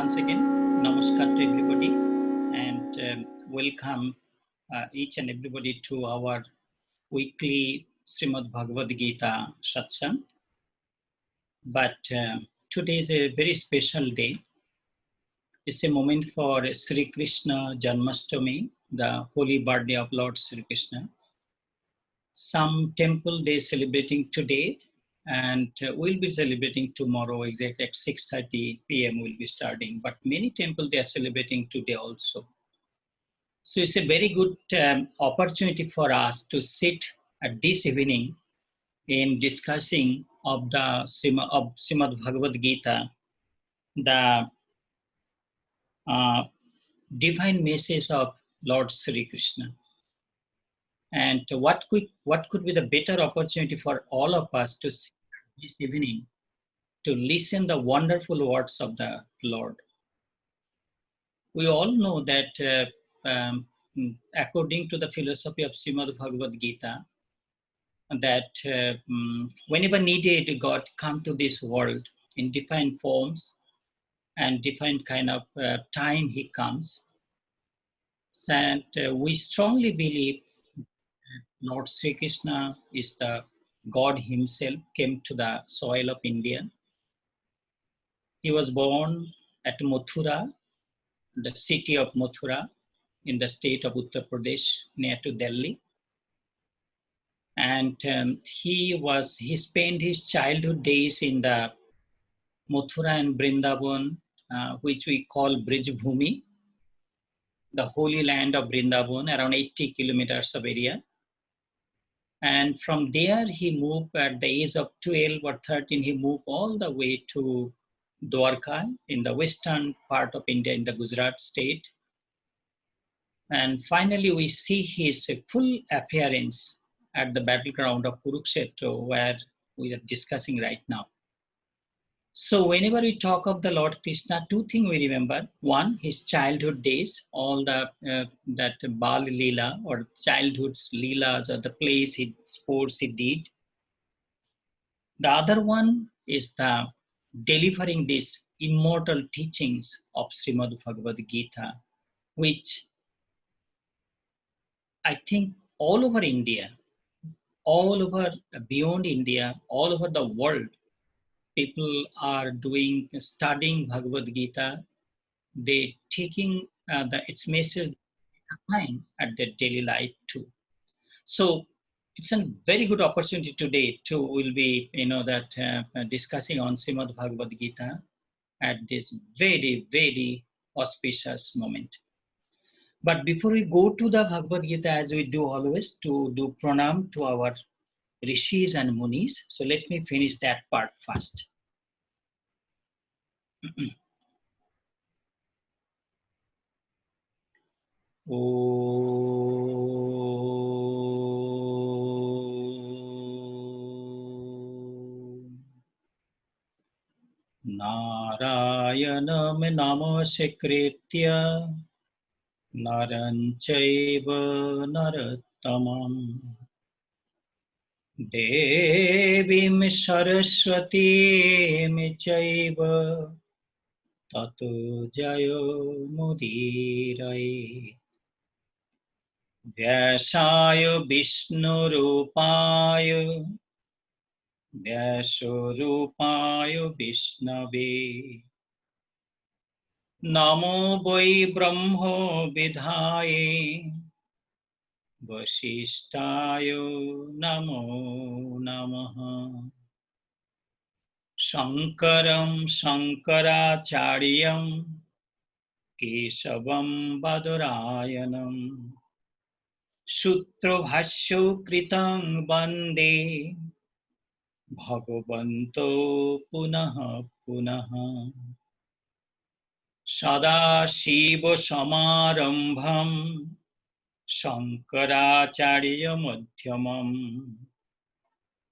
once again, namaskar to everybody, and welcome each and everybody to our weekly Srimad Bhagavad Gita satsang. But today is a very special day. It's a moment for Sri Krishna Janmashtami, the holy birthday of Lord Sri Krishna. Some temple they celebrating today, and we'll be celebrating tomorrow exactly at 6:30 p.m. we'll be starting. But many temples they are celebrating today also. So it's a very good opportunity for us to sit at this evening in discussing of the Srimad Bhagavad Gita, the divine message of Lord Sri Krishna. And what could be the better opportunity for all of us to sit this evening to listen the wonderful words of the Lord. We all know that according to the philosophy of Srimad Bhagavad Gita, that whenever needed, God come to this world in different forms and different kind of time He comes. And we strongly believe Lord Sri Krishna is the God Himself came to the soil of India. He was born at Mathura, the city of Mathura, in the state of Uttar Pradesh, near to Delhi. And he spent his childhood days in the Mathura and Vrindavan, which we call Brijbhumi, the holy land of Vrindavan, around 80 kilometers of area. And from there, he moved at the age of 12 or 13, he moved all the way to Dwarka in the western part of India, in the Gujarat state. And finally, we see his full appearance at the battleground of Kurukshetra, where we are discussing right now. So whenever we talk of the Lord Krishna, two things we remember. One, his childhood days, all the that Bal Leela or childhood's Leelas or the plays, sports he did. The other one is the delivering these immortal teachings of Srimad Bhagavad Gita, which I think all over India, all over beyond India, all over the world, people are studying Bhagavad Gita. They taking its message applying at their daily life too. So it's a very good opportunity today to will be discussing on Srimad Bhagavad Gita at this very, very auspicious moment. But before we go to the Bhagavad Gita, as we do always, to do pranam to our rishis and munis. So let me finish that part first. Narayanam namaskritya naram chaiva narottamam devim saraswatim chaiva tato jayo mudiraye vyasaya vishnurupaya vyasarupaya vishnave namo vai brahmo vidhaye vasishtaya namo namaha Shankaram Shankaracharyam Kesavam Badarayanam Sutra Bhashyo Kritam Bande Bhagavanto Punaha Punaha Sada Shiva Samarambham Shankaracharya Madhyamam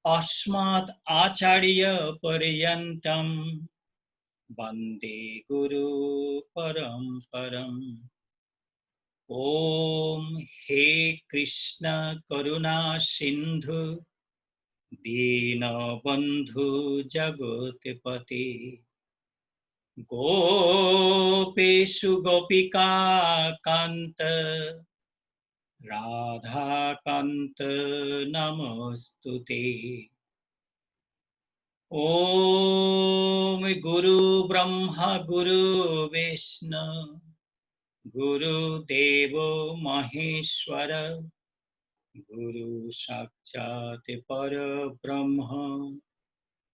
Asmat Acharya Paryantam Bande Guru Paramparam Om He Krishna Karuna Sindhu Dina Bandhu Jagotipati Gopeshu Gopika Kanta Radha Kanta Namostute. Om Guru Brahma Guru Vishnu Guru Devo Maheshwara Guru Sakshat Parabrahma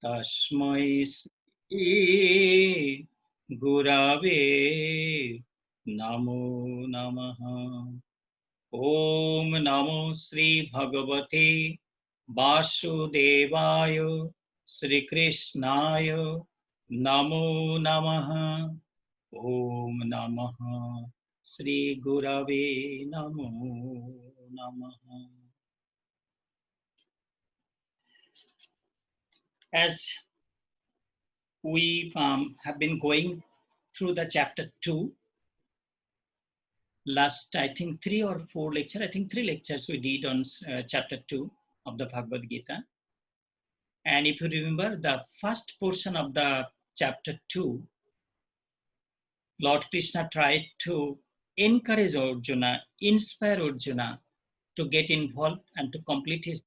Tasmai Shri Gurave Namo Namaha. Om Namo Sri Bhagavate Vasudevaya Sri Krishnaya Namo Namaha. Om Namaha Sri Gurave Namo Namaha. As we have been going through the chapter 2, last, I think, 3 or 4 lectures, I think 3 lectures we did on chapter 2 of the Bhagavad Gita. And if you remember, the first portion of the chapter 2, Lord Krishna tried to encourage Arjuna, inspire Arjuna to get involved and to complete his.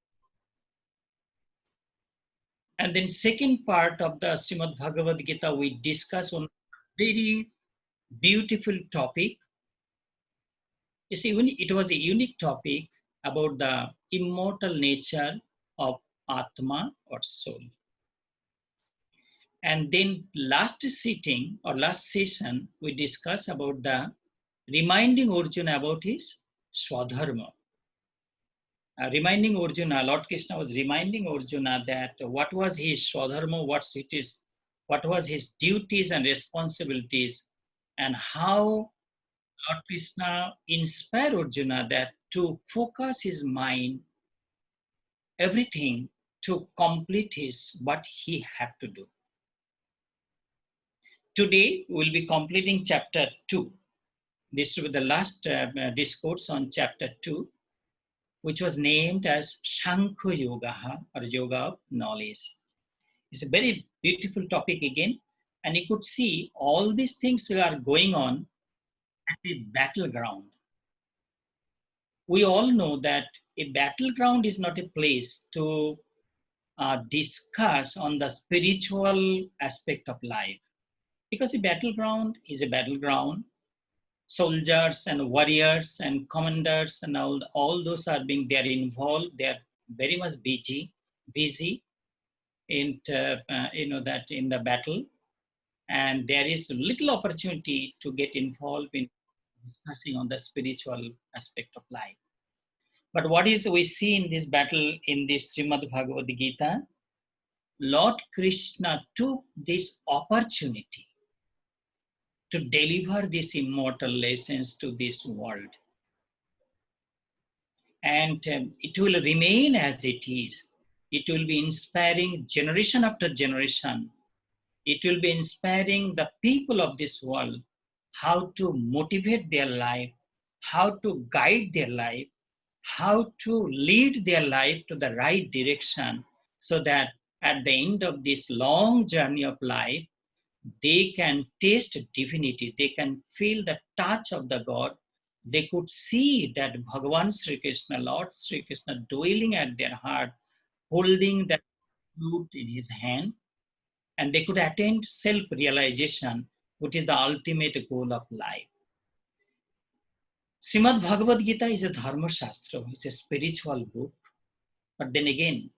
And then second part of the Srimad Bhagavad Gita, we discuss on very beautiful topic. You see, it was a unique topic about the immortal nature of Atma or soul. And then last sitting or last session, we discussed about the reminding Arjuna about his Swadharma. Reminding Arjuna, Lord Krishna was reminding Arjuna that what was his Swadharma, what was his duties and responsibilities, and how Lord Krishna inspired Arjuna that to focus his mind, everything to complete what he had to do. Today, we'll be completing chapter 2. This will be the last discourse on chapter 2, which was named as Shankha Yoga or Yoga of Knowledge. It's a very beautiful topic again, and you could see all these things are going on at the battleground. We all know that a battleground is not a place to discuss on the spiritual aspect of life, because a battleground is a battleground. Soldiers and warriors and commanders and all those are being there involved. They are very much busy in that in the battle, and there is little opportunity to get involved in discussing on the spiritual aspect of life. But what is we see in this battle in this Srimad Bhagavad Gita, Lord Krishna took this opportunity to deliver these immortal lessons to this world. And it will remain as it is. It will be inspiring generation after generation. It will be inspiring the people of this world how to motivate their life, how to guide their life, how to lead their life to the right direction, so that at the end of this long journey of life, they can taste divinity, they can feel the touch of the God, they could see that Bhagavan Sri Krishna, Lord Sri Krishna dwelling at their heart, holding that flute in his hand, and they could attain self-realization, which is the ultimate goal of life. Srimad Bhagavad Gita is a Dharma Shastra, it's a spiritual book, but then again,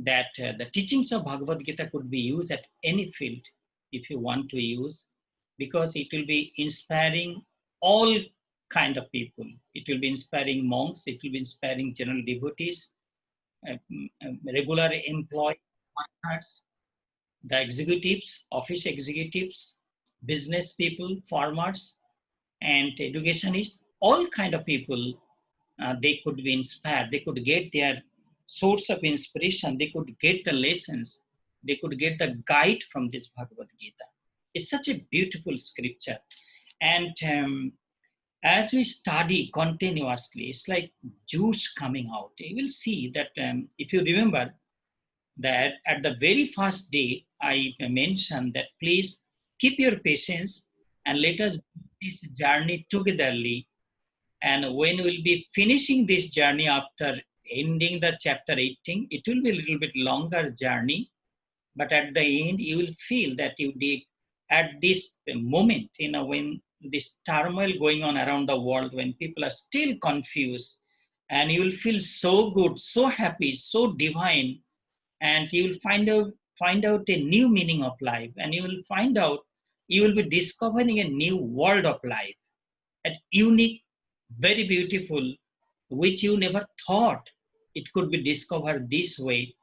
that the teachings of Bhagavad Gita could be used at any field if you want to use, because it will be inspiring all kind of people. It will be inspiring monks, it will be inspiring general devotees, regular employees, workers, the executives, office executives, business people, farmers, and educationists, all kind of people, they could be inspired. They could get their source of inspiration. They could get the lessons. They could get the guide from this Bhagavad Gita. It's such a beautiful scripture. And as we study continuously, it's like juice coming out. You will see that if you remember that at the very first day, I mentioned that please keep your patience and let us do this journey togetherly. And when we'll be finishing this journey after ending the chapter 18, it will be a little bit longer journey, but at the end you will feel that you did at this moment, when this turmoil going on around the world, when people are still confused, and you will feel so good, so happy, so divine, and you will find out a new meaning of life, and you will find out you will be discovering a new world of life, a unique, very beautiful, which you never thought it could be discovered this way.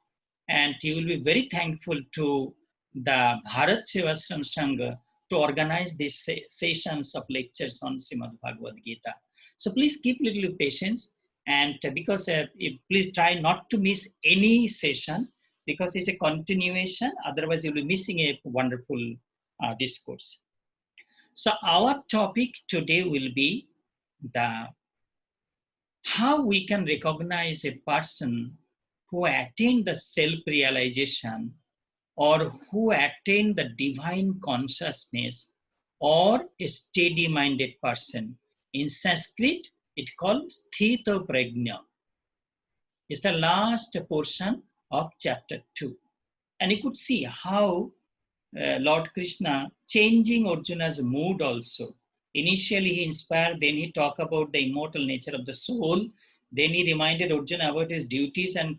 And you will be very thankful to the Bharat Sevashram Sangha to organize these sessions of lectures on Srimad Bhagavad Gita. So please keep little patience, and because please try not to miss any session, because it's a continuation. Otherwise, you'll be missing a wonderful discourse. So our topic today will be the how we can recognize a person who attained the self-realization, or who attain the divine consciousness, or a steady-minded person. In Sanskrit, it calls Sthita Prajna. It's the last portion of chapter 2. And you could see how Lord Krishna changing Arjuna's mood also. Initially he inspired, then he talked about the immortal nature of the soul, then he reminded Arjuna about his duties and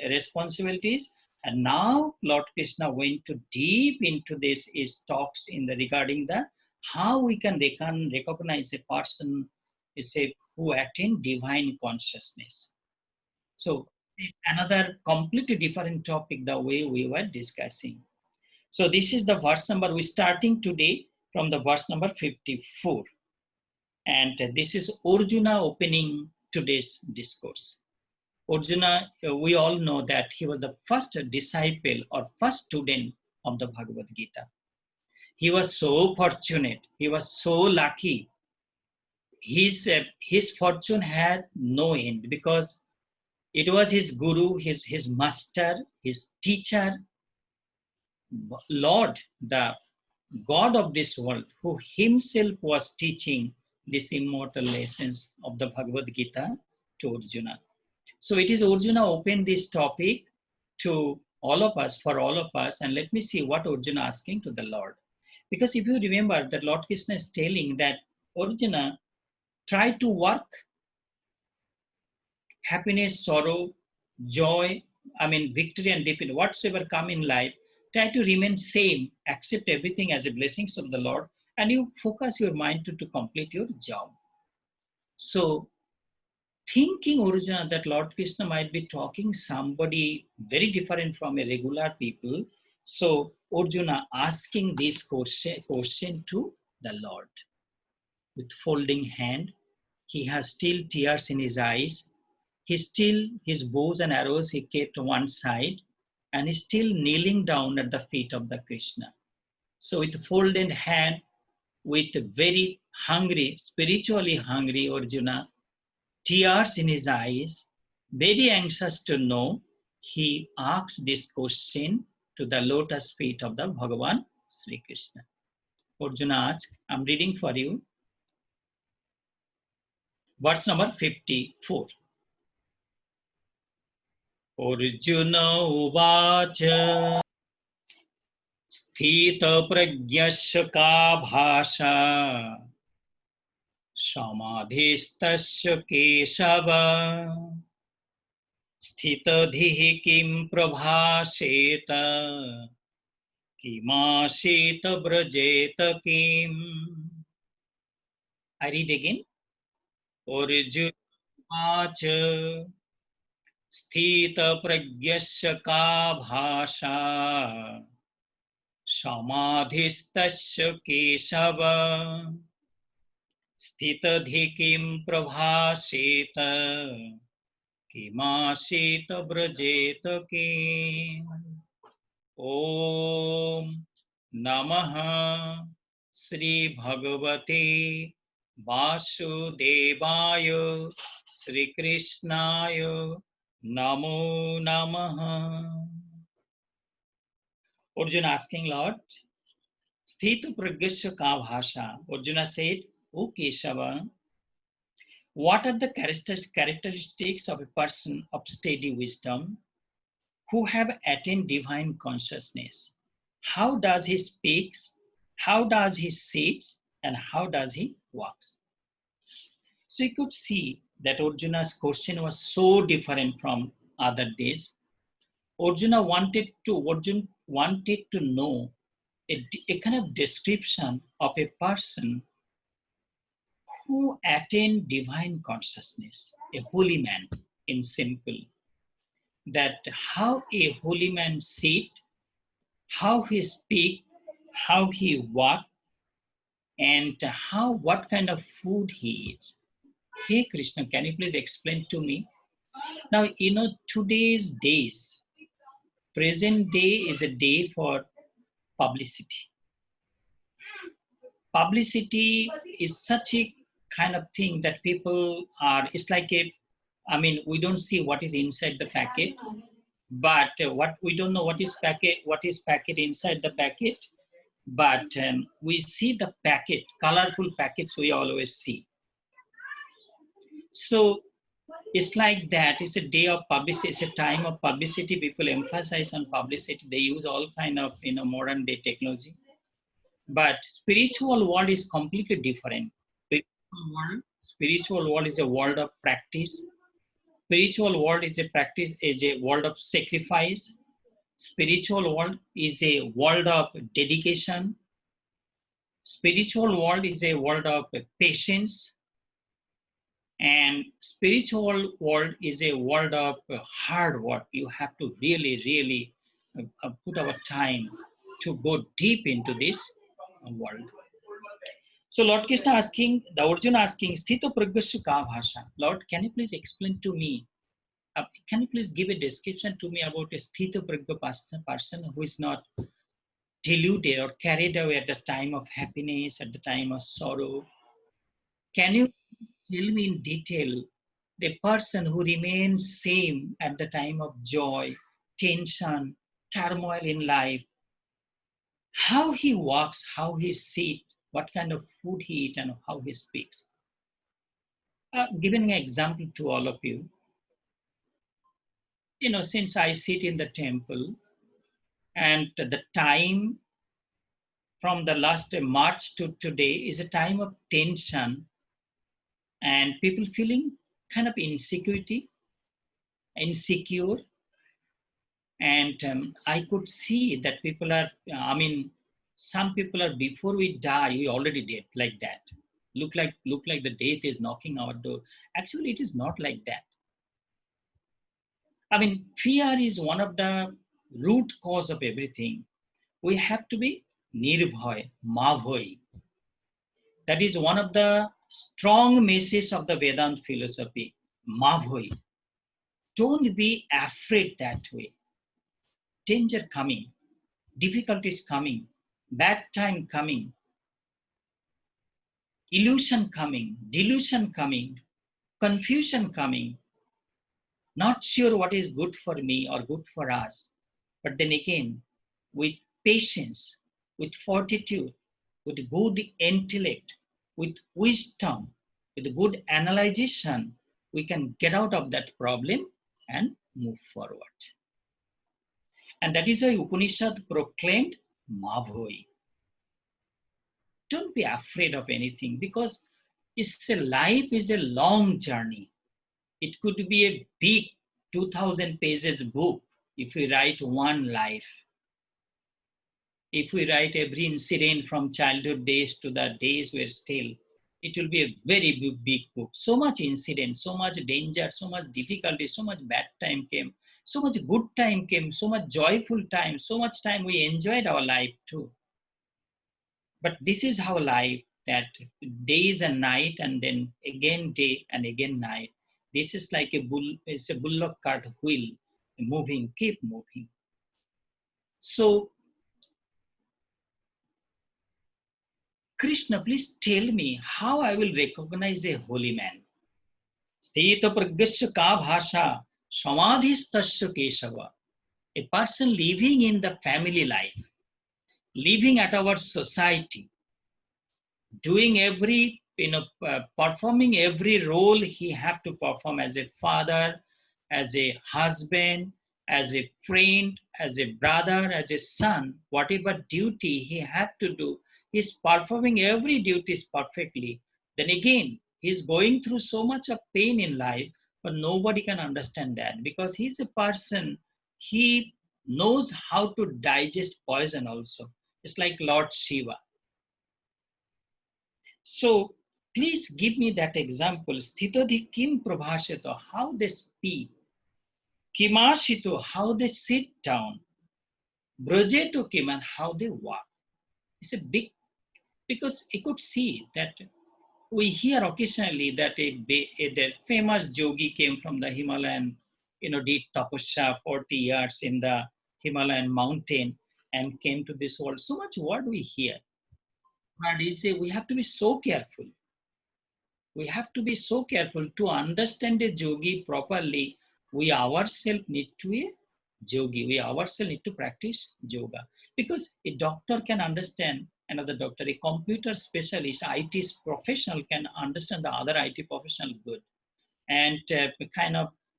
responsibilities, and now Lord Krishna went to deep into this, is talks in the regarding the how we can recognize a person is a who attain divine consciousness. So another completely different topic the way we were discussing. So this is the verse number, we're starting today from the verse number 54. And this is Arjuna opening today's discourse. Arjuna, we all know that he was the first disciple or first student of the Bhagavad Gita. He was so fortunate, he was so lucky. His fortune had no end, because it was his guru, his master, his teacher, Lord, the God of this world, who himself was teaching these immortal lessons of the Bhagavad Gita to Arjuna. So it is Arjuna opened this topic to all of us, for all of us, and let me see what Arjuna asking to the Lord. Because if you remember that Lord Krishna is telling that Arjuna, try to work happiness, sorrow, joy, victory and defeat, whatsoever come in life, try to remain same, accept everything as a blessings of the Lord, and you focus your mind to complete your job. So, thinking Arjuna that Lord Krishna might be talking somebody very different from a regular people, so Arjuna asking this question to the Lord. With folding hand, he has still tears in his eyes. His bows and arrows he kept one side, and he's still kneeling down at the feet of the Krishna. So with folded hand, with very hungry, spiritually hungry Arjuna, tears in his eyes, very anxious to know, he asked this question to the lotus feet of the Bhagavan Sri Krishna. Arjuna asked, I'm reading for you, verse number 54. Arjuna uvacha स्थितप्रज्ञस्य का भाषा समाधिस्तस्य केशव स्थितधिः किं प्रभाषेत किमासीत व्रजेत किम्. I read again. Arjuna uvacha स्थितप्रज्ञस्य का भाषा समाधिस्तस्य केशव स्थितधि किं प्रभाषेत किमासीत व्रजेत किम्. ॐ नमः श्री भगवते वासुदेवाय श्री कृष्णाय नमो नमः. Arjuna asking Lord, Sthita Pragyasya ka bhasha. Arjuna said, O Keshava, what are the characteristics of a person of steady wisdom who have attained divine consciousness? How does he speaks? How does he sits? And how does he walks? So you could see that Arjuna's question was so different from other days. Arjuna wanted to know a kind of description of a person who attained divine consciousness, a holy man in simple, that how a holy man sit, how he speak, how he walk, and what kind of food he eats. Hey Krishna, can you please explain to me? Now, today's days, present day is a day for publicity. Publicity is such a kind of thing that people are, it's like we don't see what is inside the packet, but what we don't know what is packet inside the packet, but we see the packet, colorful packets we always see. So it's like that. It's a day of publicity. It's a time of publicity. People emphasize on publicity. They use all kind of modern day technology. But spiritual world is completely different. Spiritual world is a world of practice. Spiritual world is a world of sacrifice. Spiritual world is a world of dedication. Spiritual world is a world of patience. And spiritual world is a world of hard work. You have to really put our time to go deep into this world. So Lord Krishna asking, the Arjuna asking, Sthito Pragyasya ka bhasha. Lord, can you please explain to me, can you please give a description to me about a Sthito Pragya person who is not deluded or carried away at the time of happiness, at the time of sorrow? Can you tell me in detail the person who remains same at the time of joy, tension, turmoil in life? How he walks, how he sits, what kind of food he eats, and how he speaks. Giving an example to all of you, since I sit in the temple, and the time from the last March to today is a time of tension, and people feeling kind of insecure, and I could see that people are, some people are, before we die, we already dead, like that. Look like the death is knocking our door. Actually, it is not like that. Fear is one of the root cause of everything. We have to be nirbhay, mabhoy. That is one of the strong messages of the Vedanta philosophy, mabhoy. Don't be afraid that way. Danger coming, difficulties coming, bad time coming, illusion coming, delusion coming, confusion coming, not sure what is good for me or good for us. But then again, with patience, with fortitude, with good intellect, with wisdom, with good analyzation, we can get out of that problem and move forward. And that is why Upanishad proclaimed Mabhoi. Don't be afraid of anything, because life is a long journey. It could be a big 2000 pages book if we write one life. If we write every incident from childhood days to the days we're still, it will be a very big book. So much incident, so much danger, so much difficulty, so much bad time came, so much good time came, so much joyful time, so much time we enjoyed our life too. But this is how life, that days and night, and then again day and again night. This is like it's a bullock cart wheel, moving, keep moving. So, Krishna, please tell me how I will recognize a holy man. Sthita pragyasya ka bhasha samadhistasya keshava. A person living in the family life. living at our society, doing every, performing every role he have to perform as a father, as a husband, as a friend, as a brother, as a son, whatever duty he had to do, he's performing every duties perfectly. Then again, he's going through so much of pain in life, but nobody can understand that because he's a person, he knows how to digest poison also. It's like Lord Shiva. So please give me that example. Sthitodhi kim prabhashito, how they speak. Kimashito, how they sit down. Brajeto kim, and how they walk. It's a big, because you could see that we hear occasionally that the famous yogi came from the Himalayan, did tapasya 40 years in the Himalayan mountain and came to this world. So much word we hear. But we have to be so careful. We have to be so careful to understand a yogi properly. We ourselves need to be a yogi. We ourselves need to practice yoga. Because a doctor can understand another doctor, a computer specialist, IT professional can understand the other IT professional good. And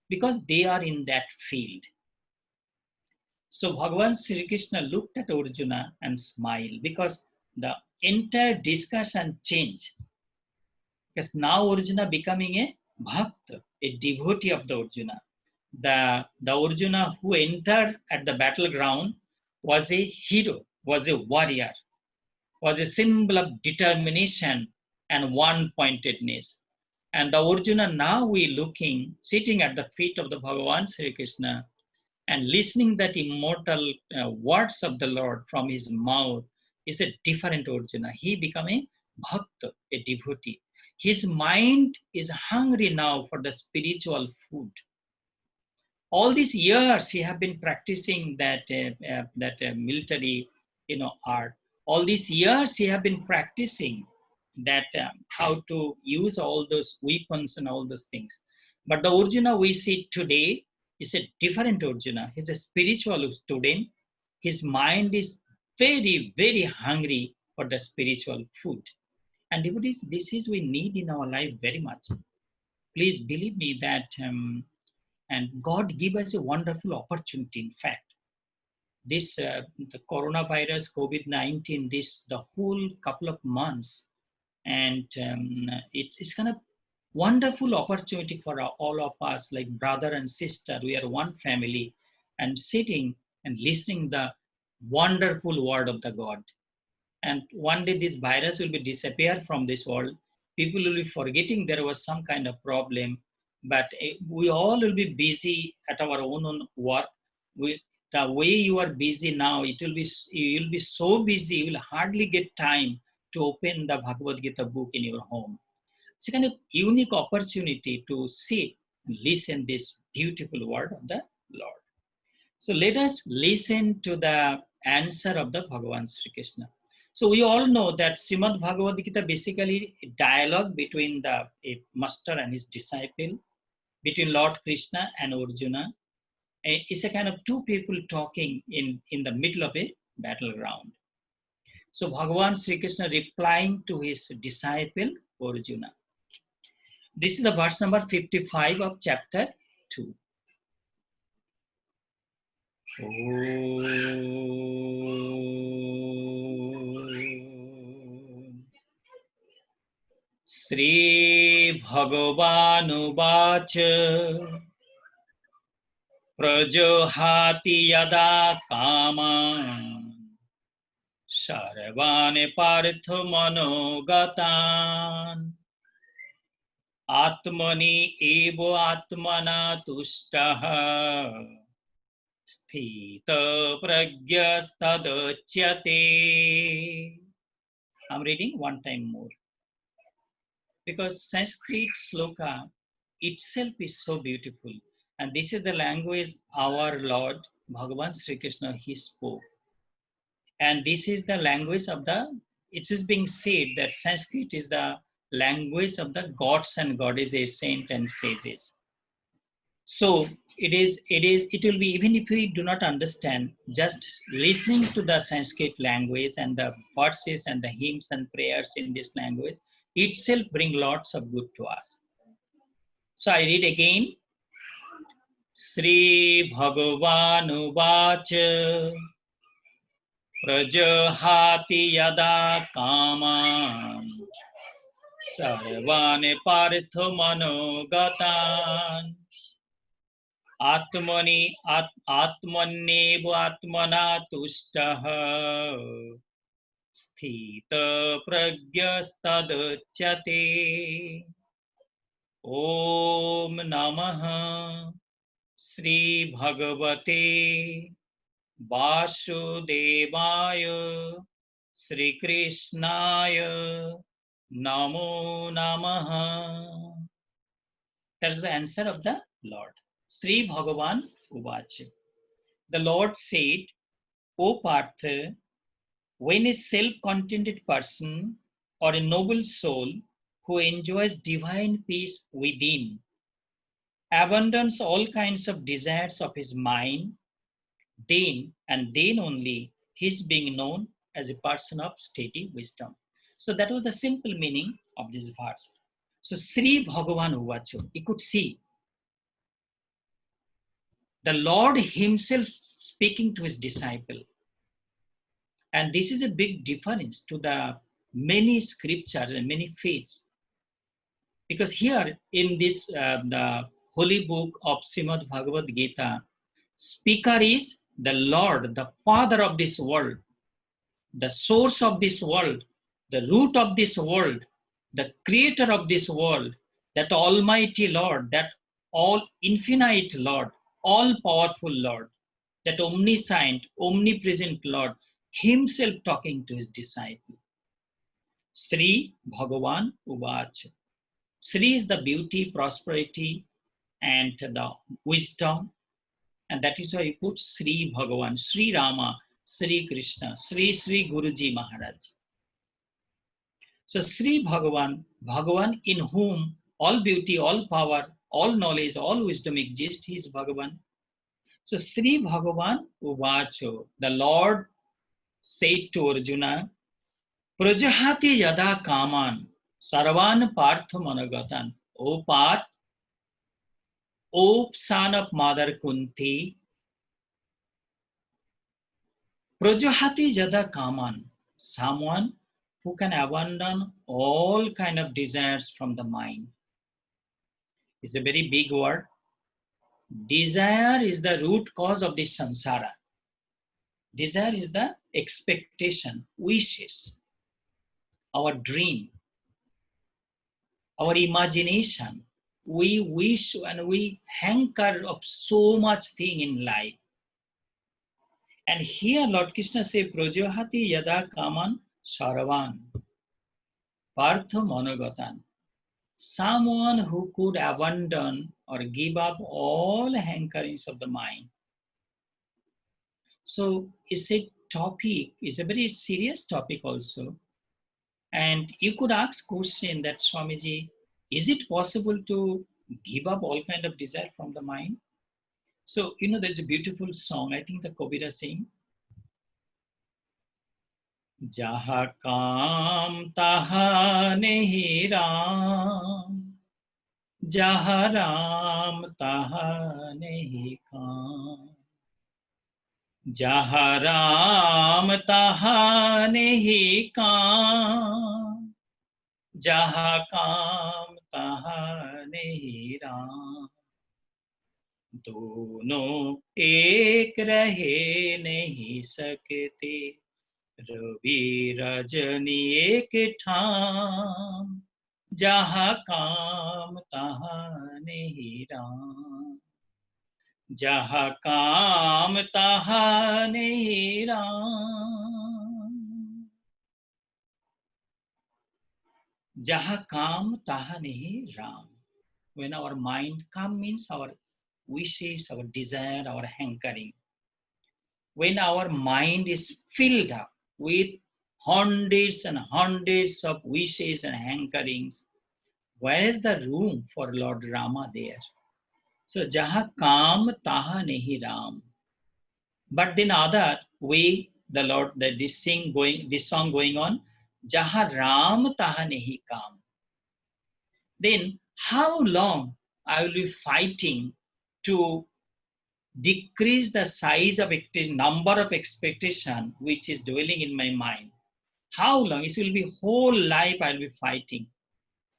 because they are in that field. So Bhagavan Sri Krishna looked at Arjuna and smiled because the entire discussion changed. Because now Arjuna becoming a bhakta, a devotee of the Arjuna. The Arjuna who entered at the battleground was a hero, was a warrior, was a symbol of determination and one-pointedness. And the Arjuna now we looking, sitting at the feet of the Bhagavan Sri Krishna and listening that immortal words of the Lord from his mouth is a different Arjuna. He become a bhakta, a devotee. His mind is hungry now for the spiritual food. All these years he have been practicing that military, art. All these years he have been practicing that how to use all those weapons and all those things. But the Arjuna we see today is a different Arjuna. He's a spiritual student. His mind is very, very hungry for the spiritual food. And devotees, this is we need in our life very much. Please believe me that, and God give us a wonderful opportunity. In fact, this the coronavirus, COVID-19, this the whole couple of months, and it's kind of wonderful opportunity for all of us, like brother and sister. We are one family, and sitting and listening the wonderful word of the God. And one day this virus will be disappear from this world. People will be forgetting there was some kind of problem, but we all will be busy at our own work. The way you are busy now, you'll be so busy, you will hardly get time to open the Bhagavad Gita book in your home. It's a kind of unique opportunity to sit and listen this beautiful word of the Lord. So let us listen to the answer of the Bhagavan Sri Krishna. So we all know that Srimad Bhagavad Gita basically a dialogue between a master and his disciple, between Lord Krishna and Arjuna. It's a kind of two people talking in the middle of a battleground. So Bhagavan Sri Krishna replying to his disciple Arjuna. This is the verse number 55 of chapter 2. Shri Bhagavanubach Prajohati yada kaman Sarvane partha manogatan Atmani evo atmana tustaha Sthita pragyastadachyate. I'm reading one time more. Because Sanskrit sloka itself is so beautiful. And this is the language our Lord Bhagavan Sri Krishna, he spoke. And this is the language of it is being said that Sanskrit is the language of the gods and goddesses, saints and sages. So it will be, even if we do not understand, just listening to the Sanskrit language and the verses and the hymns and prayers in this language itself bring lots of good to us. So I read again. Sri Bhagavan Uvacha Prajahati Yada Kaman Sarvane Partha Manogatan Atmanyev Atmana Tushtaha Sthita Pragyastadachyate Om Namaha Sri Bhagavate Vasudevaya Sri Krishnaya Namo Namaha. That's the answer of the Lord. Sri Bhagavan Uvacha. The Lord said, O Partha, when a self-contented person or a noble soul who enjoys divine peace within abandons all kinds of desires of his mind, then and then only he is being known as a person of steady wisdom. So that was the simple meaning of this verse. So Sri Bhagavan Uvacha, you could see the Lord himself speaking to his disciple. And this is a big difference to the many scriptures and many faiths. Because here in this, the holy book of Srimad Bhagavad Gita, speaker is the Lord, the Father of this world, the source of this world, the root of this world, the creator of this world, that almighty Lord, that all infinite Lord, all powerful Lord, that omniscient, omnipresent Lord, himself talking to his disciple. Sri Bhagavan Uvacha. Sri is the beauty, prosperity, and the wisdom. And that is why you put Sri Bhagavan, Sri Rama, Sri Krishna, Sri Sri Guruji Maharaj. So Sri Bhagavan, Bhagavan in whom all beauty, all power, all knowledge, all wisdom exist, he is Bhagavan. So Sri Bhagavan Uvacho, the Lord said to Arjuna, Prajahati yada kaman, sarvan partha managatan. O Parth, O son of Mother Kunti, Prajahati yada kaman, someone who can abandon all kind of desires from the mind. It's a very big word. Desire is the root cause of this samsara. Desire is the expectation, wishes, our dream, our imagination. We wish and we hanker of so much thing in life. And here Lord Krishna says, Prajahati yada kaman sarvan partha manogatan. Someone who could abandon or give up all hankerings of the mind. So it's a topic, it's a very serious topic also. And you could ask question that, Swamiji, is it possible to give up all kind of desire from the mind? So, there's a beautiful song, I think the Kabira sing. Jaha kam taha nehi ram, jaha ram taha nehi kam. Jaha ram taha nehi kam, jaha kam taha nehi ram. दोनों एक रहे नहीं सकते, रवि रजनी एक ठाम, जहाँ काम तहाँ नहीं राम, जहाँ काम तहाँ नहीं राम, जहाँ काम तहाँ नहीं Ram. When our mind calm means our wishes, our desire, our hankering. When our mind is filled up with hundreds and hundreds of wishes and hankerings, where is the room for Lord Rama there? So jaha kam taha nahi ram. But then other way, the Lord, this song going on, jaha ram taha nahi kam. Then how long I will be fighting to decrease the size of number of expectation which is dwelling in my mind? How long? It will be whole life I will be fighting.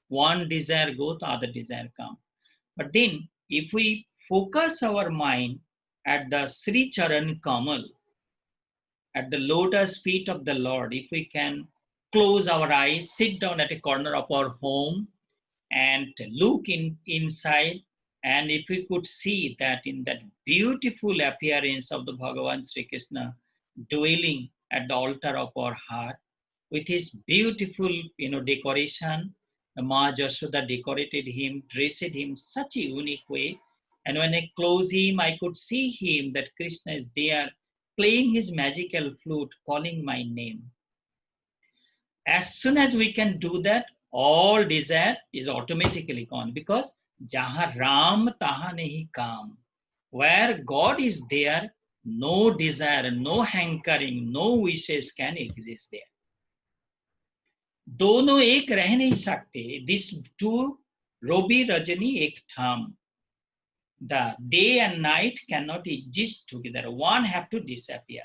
One desire go, the other desire come. But then if we focus our mind at the Sri Charan Kamal, at the lotus feet of the Lord, if we can close our eyes, sit down at a corner of our home and look inside, and if we could see that in that beautiful appearance of the Bhagavan Sri Krishna dwelling at the altar of our heart, with his beautiful, decoration, the Ma Jashoda decorated him, dressed him such a unique way. And when I close him, I could see him that Krishna is there playing his magical flute, calling my name. As soon as we can do that, all desire is automatically gone, because jaha ram taha nahi kam. Where God is there, no desire, no hankering, no wishes can exist there. दोनों एक रह नहीं सकते. These two, Robi Rajani ek tham. The day and night cannot exist together. One have to disappear.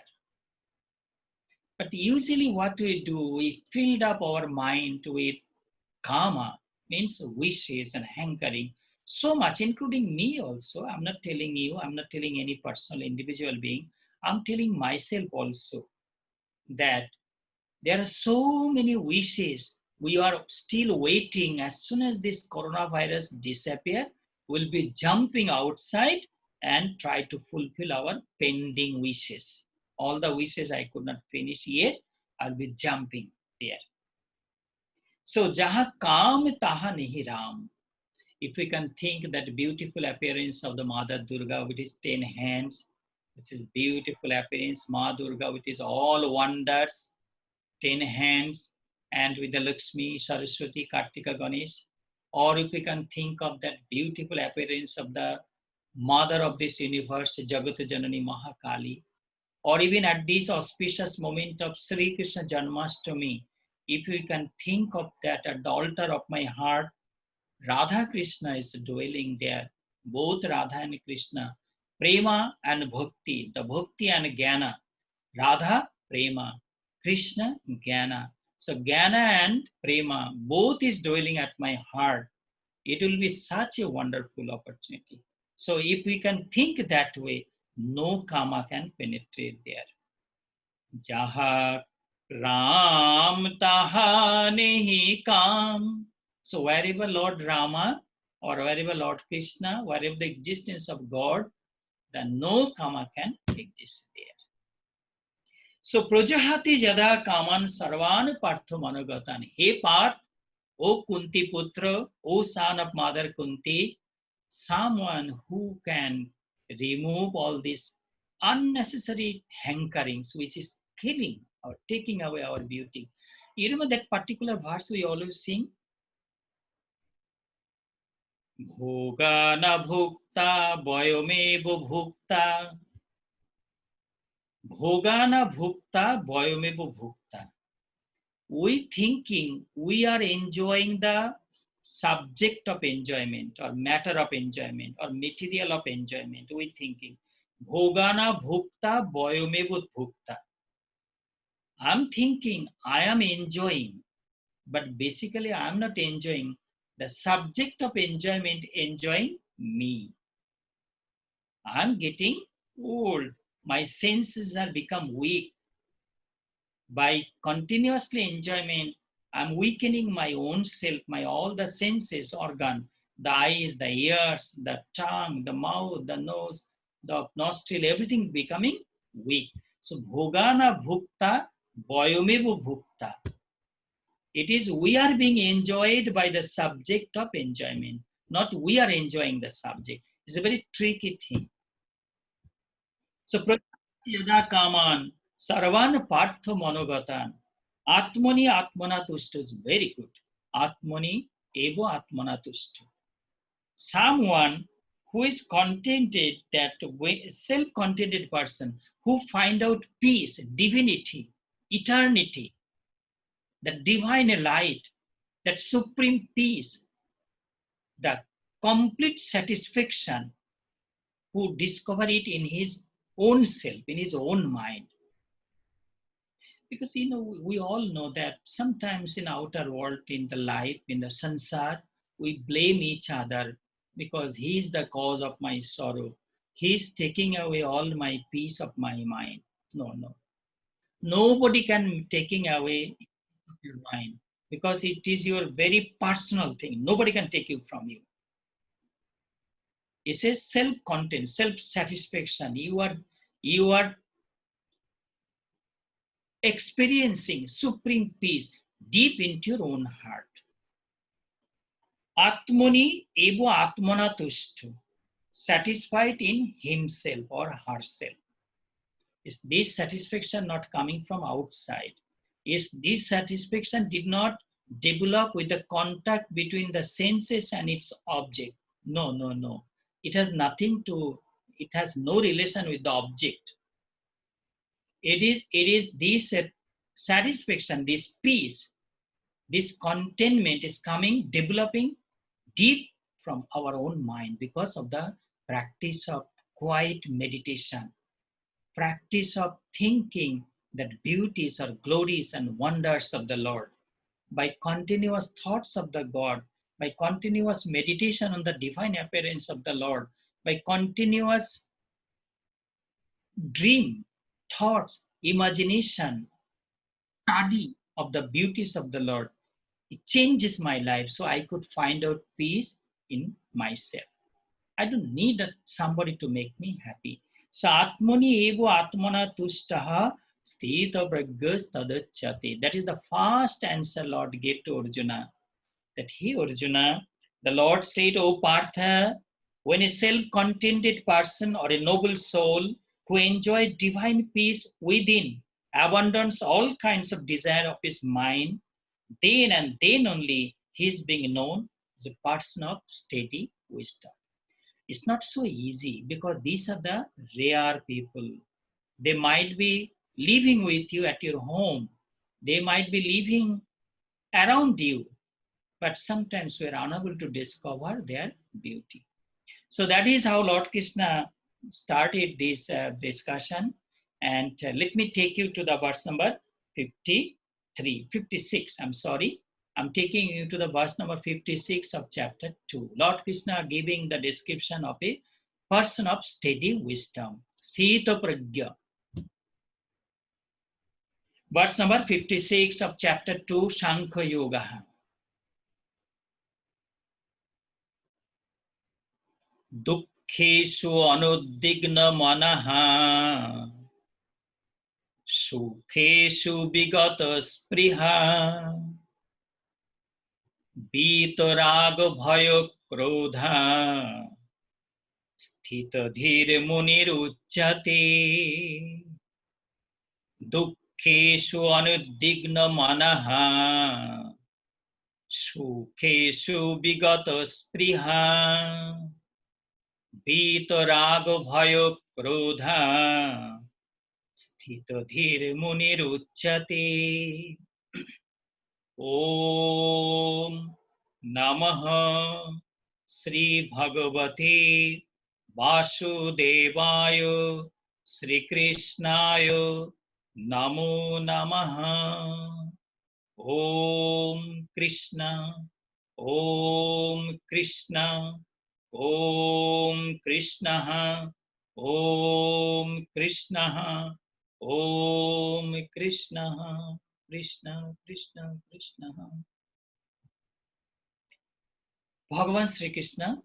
But usually what we do, we filled up our mind with kama, means wishes and hankering, so much, including me also. I'm not telling you, I'm not telling any personal individual being, I'm telling myself also, that there are so many wishes. We are still waiting. As soon as this coronavirus disappear, we'll be jumping outside and try to fulfill our pending wishes. All the wishes I could not finish yet, I'll be jumping there. So, jaha kam taha nahi ram. If we can think that beautiful appearance of the Mother Durga with his 10 hands, which is beautiful appearance, Ma Durga with his all wonders, 10 hands, and with the Lakshmi, Saraswati, Kartika, Ganesh. Or if we can think of that beautiful appearance of the Mother of this universe, Jagat Janani Mahakali. Or even at this auspicious moment of Sri Krishna Janmashtami, if we can think of that at the altar of my heart, Radha Krishna is dwelling there, both Radha and Krishna, Prema and Bhakti, the Bhakti and Jnana, Radha, Prema, Krishna, Jnana. So Jnana and Prema, both is dwelling at my heart. It will be such a wonderful opportunity. So if we can think that way, no karma can penetrate there. Jaha Ram taha nehi kam. So wherever Lord Rama or wherever Lord Krishna, wherever the existence of God, then no karma can exist there. So Prajahati Jada Kaman Sarvan Partho Manogatan. He Parth, O Kunti Putra, O son of Mother Kunti, someone who can remove all these unnecessary hankerings which is killing or taking away our beauty. You remember that particular verse we always sing? Bhoga na bhukta, boyomevo bhukta. Bhoga na bhukta, boyomevo bhukta. We thinking we are enjoying the subject of enjoyment or matter of enjoyment or material of enjoyment. We thinking bhogana bhukta boyomebut bhukta. I'm thinking I am enjoying, but basically I am not enjoying. The subject of enjoyment enjoying me. I'm getting old. My senses are become weak. By continuously enjoyment, I'm weakening my own self, my all the senses organ, the eyes, the ears, the tongue, the mouth, the nose, the nostril, everything becoming weak. So bhogana bhukta, boyomevu bhukta. It is we are being enjoyed by the subject of enjoyment, not we are enjoying the subject. It's a very tricky thing. So yada kaman sarvan partho manogatan atmani atmana tushtu is very good. Atmani evo atmana tushtu. Someone who is contented, that self-contented person who find out peace, divinity, eternity, the divine light, that supreme peace, the complete satisfaction, who discover it in his own self, in his own mind. Because we all know that sometimes in outer world, in the life, in the sansar, we blame each other because he is the cause of my sorrow. He is taking away all my peace of my mind. No. Nobody can taking away your mind, because it is your very personal thing. Nobody can take it from you. It says self-content, self-satisfaction. You are experiencing supreme peace deep into your own heart. Atmani eva atmana tushtu, satisfied in himself or herself. Is this satisfaction not coming from outside? Is this satisfaction did not develop with the contact between the senses and its object? No. It has it has no relation with the object. It is this satisfaction, this peace, this contentment is coming, developing deep from our own mind because of the practice of quiet meditation, practice of thinking that beauties or glories and wonders of the Lord, by continuous thoughts of the God, by continuous meditation on the divine appearance of the Lord, by continuous dream, thoughts, imagination, study of the beauties of the Lord. It changes my life so I could find out peace in myself. I don't need somebody to make me happy. So Atmani evo atmana tushtaha sthita praggas tadachyate. That is the first answer Lord gave to Arjuna. That he, Arjuna, the Lord said, O Partha, when a self-contented person or a noble soul who enjoys divine peace within abandons all kinds of desire of his mind, then and then only he is being known as a person of steady wisdom. It's not so easy because these are the rare people. They might be living with you at your home. They might be living around you, but sometimes we are unable to discover their beauty. So that is how Lord Krishna started this discussion. And let me take you to the verse number 56. I'm sorry. I'm taking you to the verse number 56 of chapter 2. Lord Krishna giving the description of a person of steady wisdom. Sthita pragya. Verse number 56 of chapter 2, Sangha Yoga. Dukkeshu anudigna manaha Sukeshu vigata spriha Vitarag bhaya krodha Sthita dhir munir uchyate Dukkeshu anudigna manaha Sukeshu vigata spriha Vitarag bhaya krodha Sthita dhir munir uchyate. Om Namaha Sri Bhagavate Vasudevaya Sri Krishnaya Namo Namaha. Om Krishna, Om Krishna, Om Krishna, Om Krishna, Om Krishna, Krishna, Krishna, Krishna. Bhagavan Sri Krishna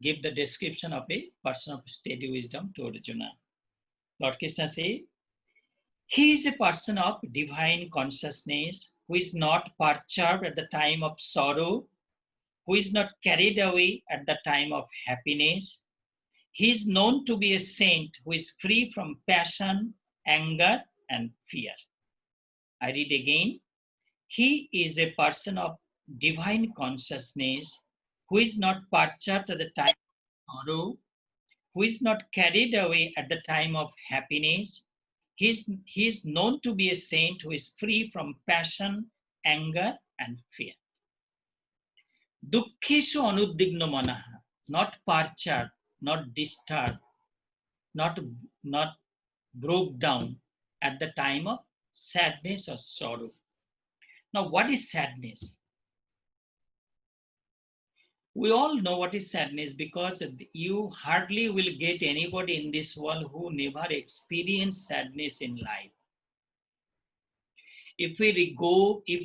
gave the description of a person of steady wisdom to Arjuna. Lord Krishna says, he is a person of divine consciousness who is not perturbed at the time of sorrow, who is not carried away at the time of happiness. He is known to be a saint who is free from passion, anger, and fear. I read again. He is a person of divine consciousness who is not perturbed at the time sorrow, who is not carried away at the time of happiness. He is known to be a saint who is free from passion, anger, and fear. Dukkheshu anudigno manaha, not perturbed, not disturbed, not, not broke down at the time of sadness or sorrow. Now, what is sadness? We all know what is sadness because you hardly will get anybody in this world who never experienced sadness in life. If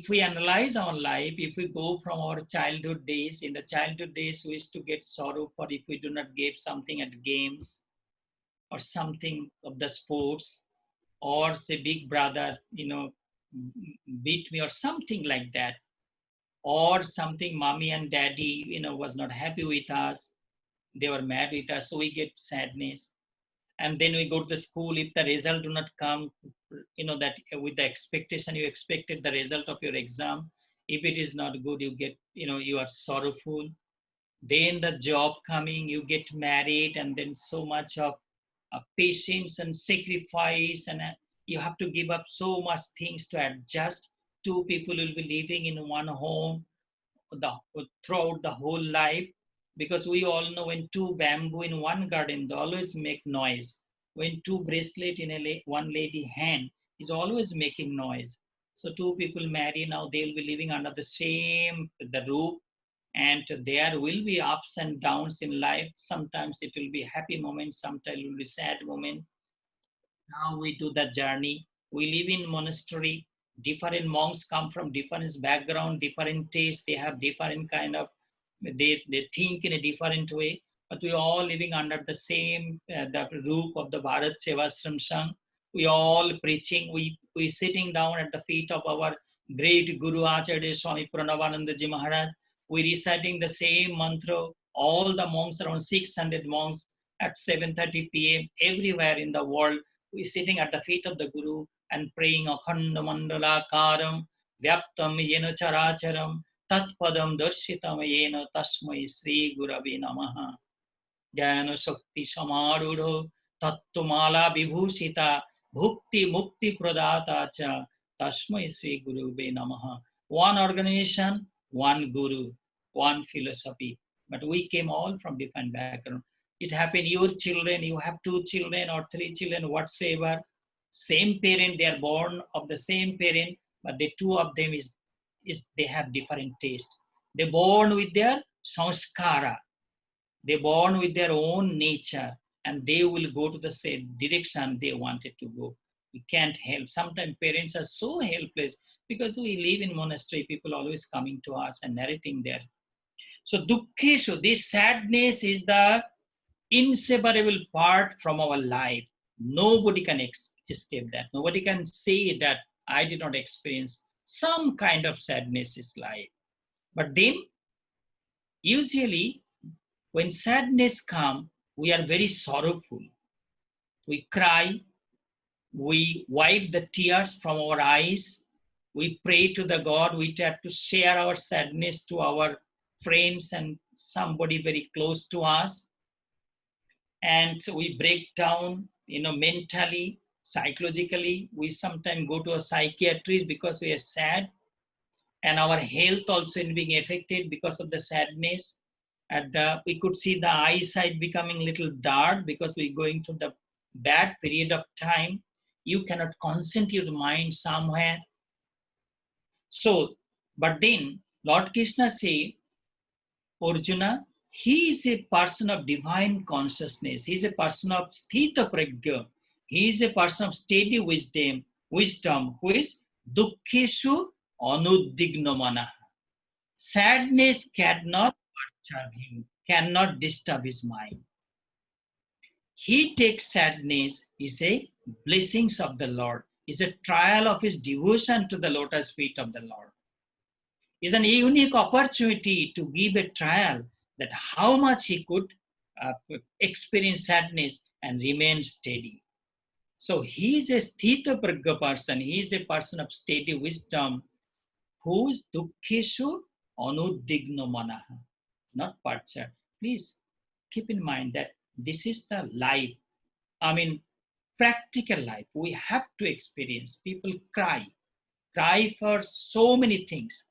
we analyze our life, if we go from our childhood days, in the childhood days, we used to get sorrow for if we do not give something at games or something of the sports, or say big brother, beat me or something like that, or something mommy and daddy, was not happy with us. They were mad with us, so we get sadness. And then we go to the school, if the result do not come, that with the expectation you expected the result of your exam, if it is not good, you get, you are sorrowful. Then the job coming, you get married, and then so much of patience and sacrifice, and you have to give up so much things to adjust. Two people will be living in one home the throughout the whole life, because we all know when two bamboo in one garden, they always make noise. When two bracelet in one lady hand is always making noise. So two people marry, now they'll be living under the roof, and there will be ups and downs in life. Sometimes it will be happy moments, sometimes it will be sad moment. Now we do the journey. We live in monastery. Different monks come from different background, different taste. They have different kind of, they think in a different way. But we all living under the same the roof of the Bharat Sevashram Sangha. We all preaching. We sitting down at the feet of our great Guru Acharya Swami Pranavanandaji Maharaj. We reciting the same mantra. All the monks, around 600 monks, at 7:30 p.m. everywhere in the world, we sitting at the feet of the Guru and praying Akhanda Mandala Karam, Vyaptam Yena Characharam, Tatpadam Darshitam Yena Tasmai Sri Gurave Namaha. Jnana Shakti Samarudho, Tattumala Vibhushita, Bhukti Mukti Pradata Cha, Tasmai Sri Gurave Namaha. One organization, one Guru, one philosophy. But we came all from different backgrounds. It happened, your children, you have two children or three children, whatsoever. Same parent, they are born of the same parent, but the two of them is they have different taste. They born with their sanskara. They born with their own nature, and they will go to the same direction they wanted to go. We can't help. Sometimes parents are so helpless because we live in monastery. People always coming to us and narrating there. So dukkheshu, this sadness is the inseparable part from our life. Nobody can escape that. Nobody can say that I did not experience some kind of sadness in life. But then, usually, when sadness comes, we are very sorrowful. We cry, we wipe the tears from our eyes, we pray to the God, we try to share our sadness to our friends and somebody very close to us. And so we break down, mentally, psychologically. We sometimes go to a psychiatrist because we are sad, and our health also is being affected because of the sadness. We could see the eyesight becoming little dark because we're going through the bad period of time. You cannot concentrate your mind somewhere. So, but then Lord Krishna say, Arjuna, he is a person of divine consciousness. He is a person of sthita pragya. He is a person of steady wisdom who is dukkheshu anudigna manaha. Sadness cannot perturb him, cannot disturb his mind. He takes sadness is a blessings of the Lord, is a trial of his devotion to the lotus feet of the Lord. Is an unique opportunity to give a trial that how much he could experience sadness and remain steady. So he is a sthita pragya person. He is a person of steady wisdom who is dukkheshu anudigno manaha, not parcha. Please. keep in mind that this is the life. I mean, practical life. We have to experience. People cry for so many things.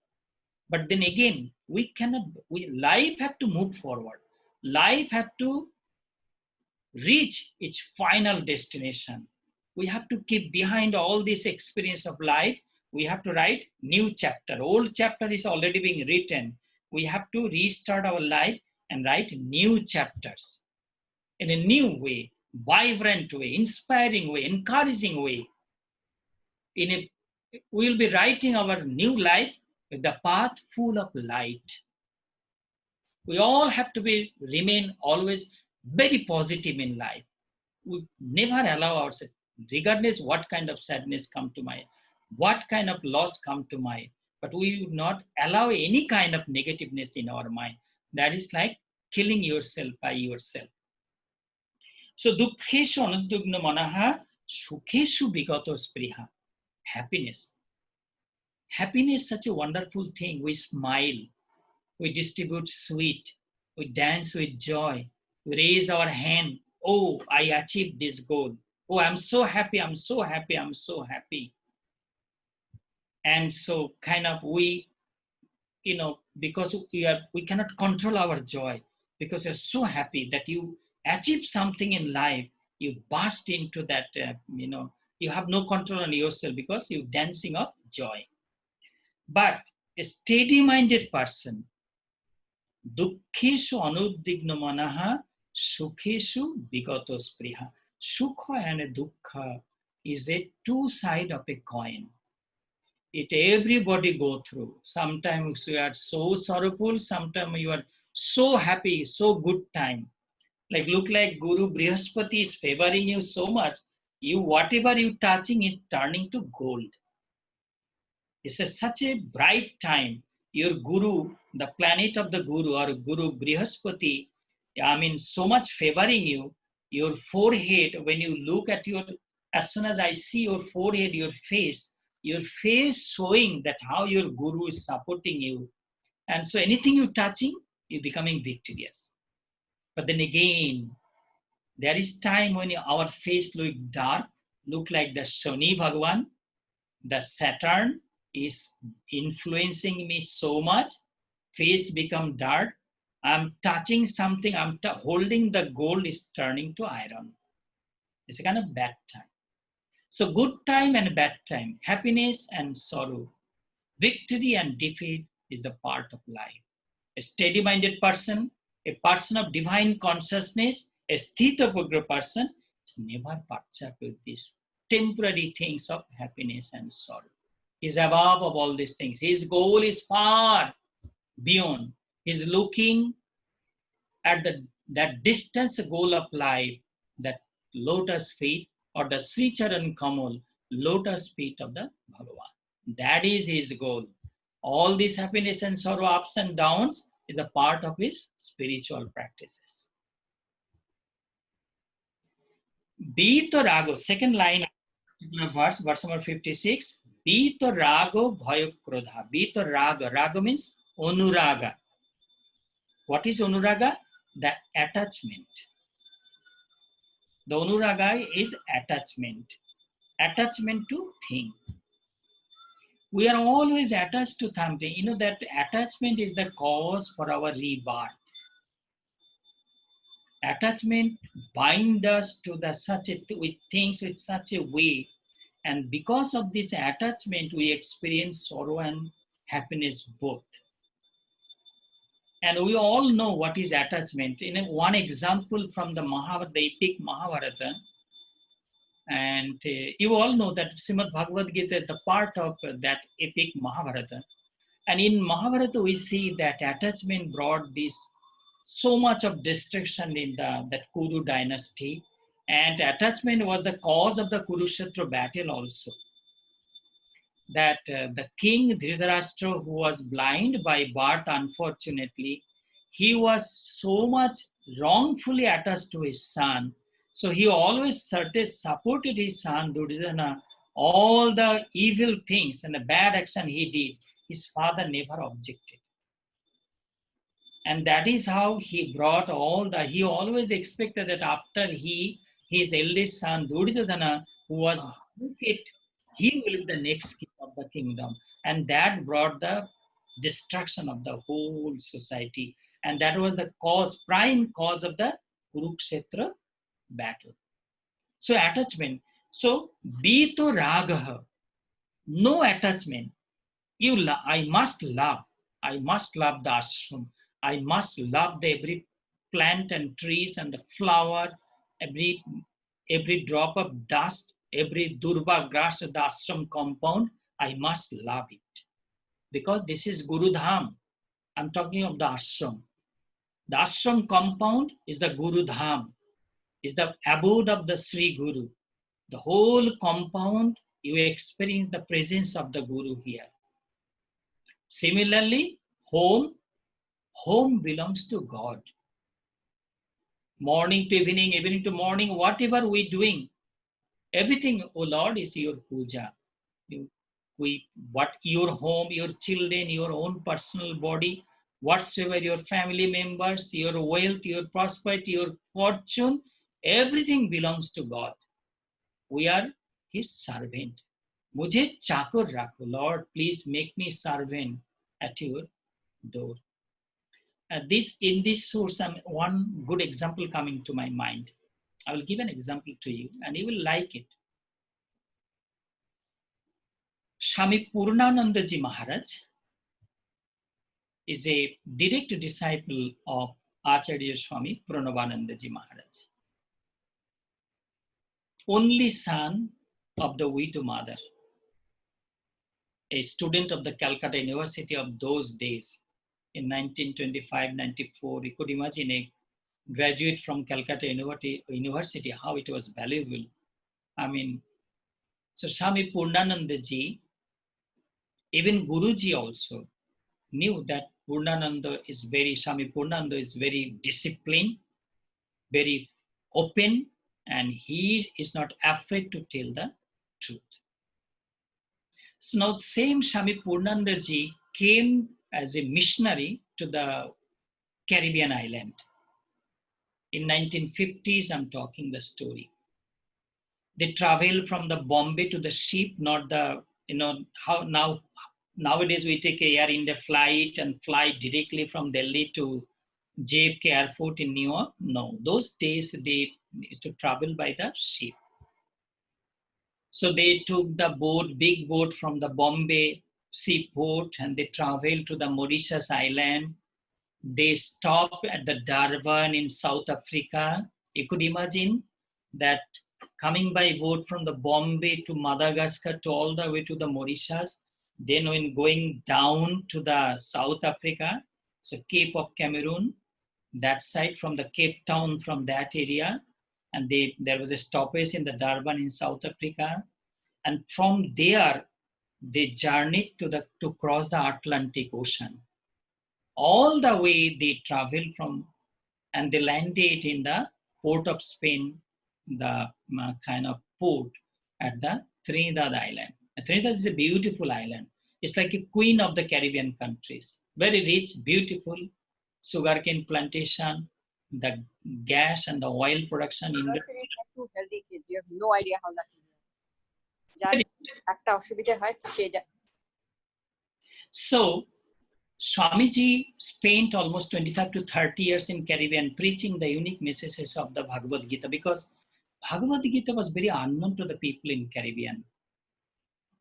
But then again, life have to move forward. Life have to reach its final destination. We have to keep behind all this experience of life. We have to write new chapter. Old chapter is already being written. We have to restart our life and write new chapters in a new way, vibrant way, inspiring way, encouraging way. We'll be writing our new life with the path full of light. We all have to remain always very positive in life. We never allow ourselves, regardless what kind of sadness come to mind, what kind of loss come to mind, but we would not allow any kind of negativeness in our mind. That is like killing yourself by yourself. So dukkheshu anudugna manaha sukheshu bigato spriha. Happiness. Happiness is such a wonderful thing. We smile, we distribute sweet, we dance with joy, we raise our hand. Oh, I achieved this goal. Oh, I'm so happy, I'm so happy, I'm so happy. And so kind of because we cannot control our joy, because you're so happy that you achieve something in life, you burst into that, you have no control on yourself because you're dancing of joy. But a steady-minded person, dukkheshu anuddigna manaha sukheshu bigato spriha. Sukha and dukkha is a two side of a coin. It everybody go through. Sometimes you are so sorrowful, sometimes you are so happy, so good time. Like look like Guru Brihaspati is favoring you so much, whatever you touching it turning to gold. It's such a bright time. Your Guru, the planet of the Guru or Guru Brihaspati, so much favoring you. Your forehead, when you look at as soon as I see your forehead, your face showing that how your Guru is supporting you. And so anything you touching, you're becoming victorious. But then again, there is time when our face look dark, look like the Shani Bhagavan, the Saturn is influencing me so much, face become dark, I'm touching something, holding the gold is turning to iron. It's a kind of bad time. So good time and bad time, happiness and sorrow, victory and defeat is the part of life. A steady-minded person, a person of divine consciousness, a sthitapagra person is never perturbed with these temporary things of happiness and sorrow. He's above of all these things. His goal is far beyond. He's looking at that distance goal of life, that lotus feet or the Sri Charan Kamal, lotus feet of the Bhagavan. That is his goal. All this happiness and sorrow, ups and downs, is a part of his spiritual practices. Bito Rago, second line, verse number 56. Bito Rago Bhayo Krodha. Bito Raga. Raga means Onuraga. What is Onuraga? The attachment. The Onuraga is attachment. Attachment to thing. We are always attached to something. You know that attachment is the cause for our rebirth. Attachment binds us to with things with such a way, and because of this attachment, we experience sorrow and happiness both. And we all know what is attachment. In one example from the Mahabharata, the epic Mahabharata, and you all know that Srimad Bhagavad Gita is the part of that epic Mahabharata. And in Mahabharata, we see that attachment brought this so much of destruction in that Kuru dynasty, and attachment was the cause of the Kurukshetra battle also. That the king Dhritarashtra, who was blind by birth, unfortunately, he was so much wrongfully attached to his son. So he always supported his son Duryodhana, all the evil things and the bad action he did. His father never objected. And that is how he brought all the, he always expected that after his eldest son, Duryodhana, who was wicked, he will be the next king of the kingdom. And that brought the destruction of the whole society. And that was the cause, prime cause of the Kurukshetra battle. So attachment. So be to ragaha, no attachment. I must love. I must love the ashram. I must love the every plant and trees and the flower, every drop of dust, every durba grass of the ashram compound. I must love it because this is Guru Dham. I'm talking of the ashram. The ashram compound is the Guru Dham, is the abode of the Sri Guru. The whole compound, you experience the presence of the Guru here. Similarly, home belongs to God. Morning to evening, evening to morning, whatever we're doing, everything, oh Lord, is your puja. What your home, your children, your own personal body, whatsoever your family members, your wealth, your prosperity, your fortune, everything belongs to God. We are his servant. Mujhe chakur rakho, Lord, please make me servant at your door. In this source, one good example coming to my mind. I will give an example to you and you will like it. Swami Purnanandaji Maharaj is a direct disciple of Acharya Swami Pranavanandaji Maharaj. Only son of the widow mother. A student of the Calcutta University of those days in 1925-94. You could imagine a graduate from Calcutta University, how it was valuable. I mean, so Swami Purnanandaji, even Guruji also knew that Swami Purnananda is very disciplined, very open, and he is not afraid to tell the truth. So now same Swami Purnanandaji came as a missionary to the Caribbean island. In 1950s, I'm talking the story. They travel from the Bombay to the ship, not the, how nowadays we take a Air India flight and fly directly from Delhi to JFK Airport in New York. No, those days they used to travel by the ship. So they took the boat, big boat from the Bombay seaport, and they traveled to the Mauritius island. They stopped at the Durban in South Africa. You could imagine that coming by boat from the Bombay to Madagascar to all the way to the Mauritius. Then when going down to the South Africa, so Cape of Cameroon, that side from the Cape Town, from that area, and there was a stoppage in the Durban in South Africa, and from there they journeyed to cross the Atlantic Ocean. All the way they traveled from, and they landed in the port of Spain, the kind of port at the Trinidad Island. Trinidad is a beautiful island. It's like a queen of the Caribbean countries. Very rich, beautiful, sugarcane plantation, the gas and the oil production. Two healthy kids. You have no idea how lucky you are. So, Swamiji spent almost 25 to 30 years in Caribbean preaching the unique messages of the Bhagavad Gita, because Bhagavad Gita was very unknown to the people in Caribbean.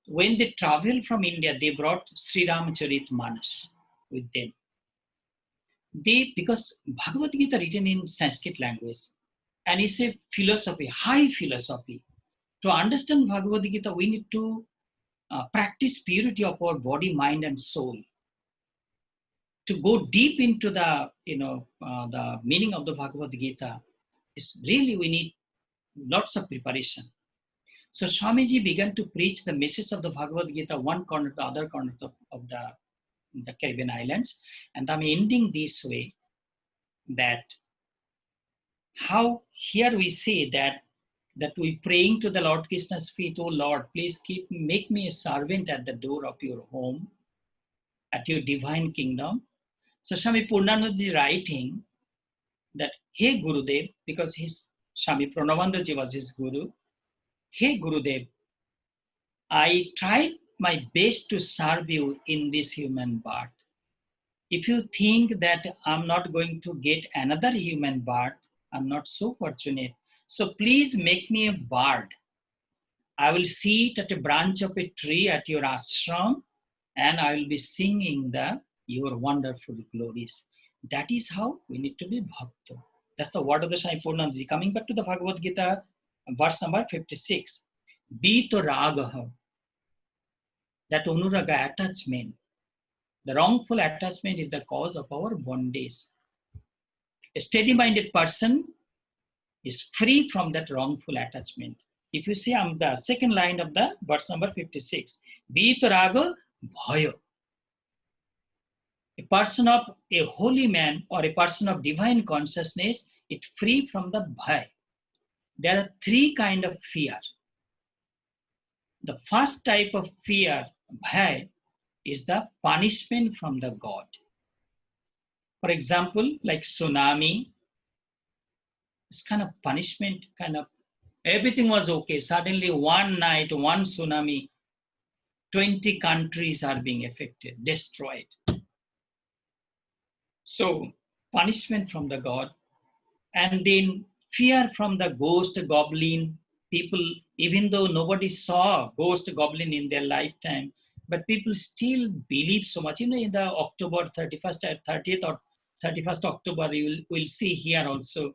When they traveled from India, they brought Sri Ramcharitmanas with them. Because Bhagavad Gita written in Sanskrit language, and it's a philosophy, high philosophy. To understand Bhagavad Gita, we need to practice purity of our body, mind, and soul. To go deep into the meaning of the Bhagavad Gita, is really we need lots of preparation. So Swamiji began to preach the message of the Bhagavad Gita, one corner to the other corner of the Caribbean islands. And I'm ending this way, that how here we say that we praying to the Lord Krishna's feet, oh Lord, please make me a servant at the door of your home, at your divine kingdom. So Swami Purnananda is writing that, hey Gurudev, because his Swami Pranavandaji was his Guru, hey Gurudev, I tried my best to serve you in this human birth. If you think that I'm not going to get another human birth, I'm not so fortunate. So please make me a bird. I will sit at a branch of a tree at your ashram and I will be singing your wonderful glories. That is how we need to be bhakta. That's the word of the Swami Purnandaji. Coming back to the Bhagavad Gita, verse number 56. Bito ragaha, that anuraga attachment. The wrongful attachment is the cause of our bondage. A steady-minded person is free from that wrongful attachment. If you see on the second line of the verse number 56, Bito raga bhaya. A person of a holy man or a person of divine consciousness is free from the bhaya. There are three kinds of fear. The first type of fear, bhaya, is the punishment from the God. For example, like tsunami, it's kind of punishment, everything was okay. Suddenly one night, one tsunami, 20 countries are being affected, destroyed. So punishment from the God. And then fear from the ghost, goblin. People, even though nobody saw ghost, goblin in their lifetime, but people still believe so much. In the October 31st, 30th or 31st October, you will see here also,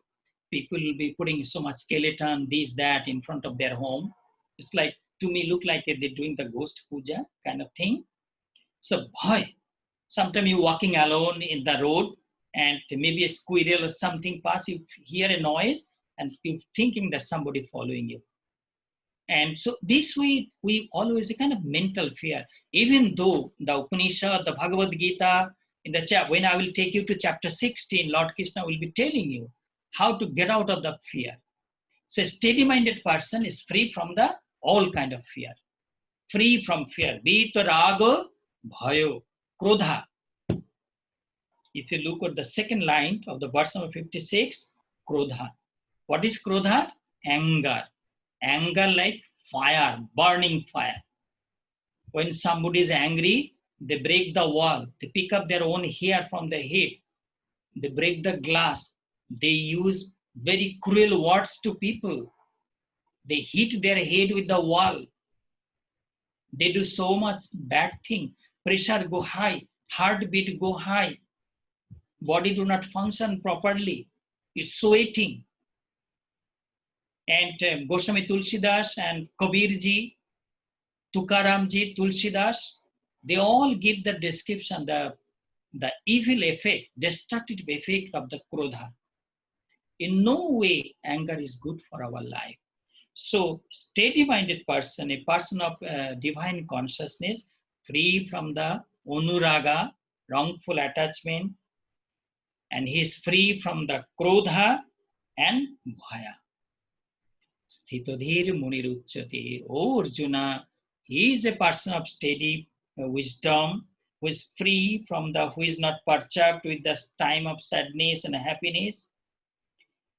people will be putting so much skeleton, this, that in front of their home. It's like, to me, look like they're doing the ghost puja kind of thing. So, boy, sometimes you're walking alone in the road and maybe a squirrel or something pass, you hear a noise and you're thinking that somebody following you. And so this way, we always a kind of mental fear, even though the Upanishad, the Bhagavad Gita, in the when I will take you to chapter 16, Lord Krishna will be telling you how to get out of the fear. So a steady-minded person is free from the all kind of fear. Free from fear. Vita raga bhayo krodha. If you look at the second line of the verse number 56, krodha. What is krodha? Anger. Anger like fire, burning fire. When somebody is angry, they break the wall. They pick up their own hair from the head. They break the glass. They use very cruel words to people. They hit their head with the wall. They do so much bad thing. Pressure go high. Heartbeat go high. Body do not function properly. It's sweating. And Goswami Tulsidas and Kabirji, Tukaramji, Tulsidas, they all give the description, the evil effect, destructive effect of the krodha. In no way anger is good for our life. So steady-minded person, a person of divine consciousness, free from the anuraga, wrongful attachment, and he is free from the krodha and bhaya. Sthitodhir Muniruchyate. Oh Arjuna, he is a person of steady wisdom, who is free from who is not perturbed with the time of sadness and happiness,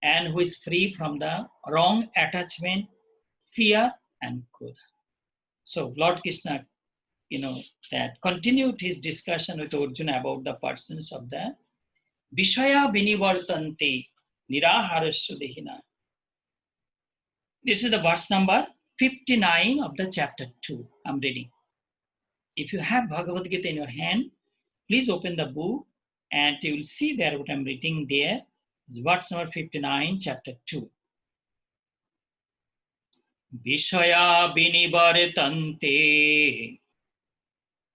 and who is free from the wrong attachment, fear and krodha. So Lord Krishna, that continued his discussion with Arjuna about the persons of the Vishaya Vinivartante Niraharasya Dehina. This is the verse number 59 of the chapter 2. I'm reading. If you have Bhagavad Gita in your hand, please open the book and you will see there what I'm reading there. It's verse number 59, chapter 2. Vishaya vinivartante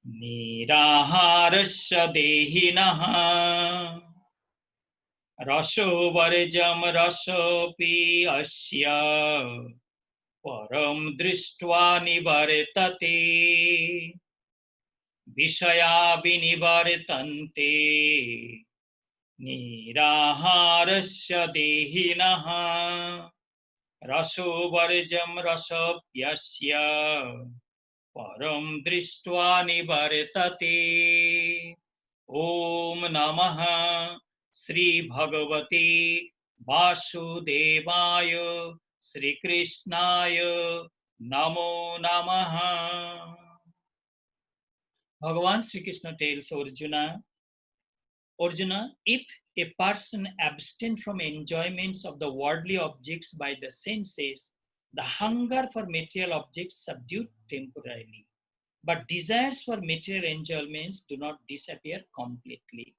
niraharasya dehinaha raso varjam rasopi asya param drishtva nivartate vishaya vinivartante niraharasya dehinaha raso varjam rasapyasya param drishtva nivartate. Om Namaha Sri Bhagavate Vasudevaya Sri Krishnaya Namo Namaha. Bhagavan Sri Krishna tells Arjuna, Arjuna, if a person abstain from enjoyments of the worldly objects by the senses, the hunger for material objects subdued temporarily. But desires for material enjoyments do not disappear completely.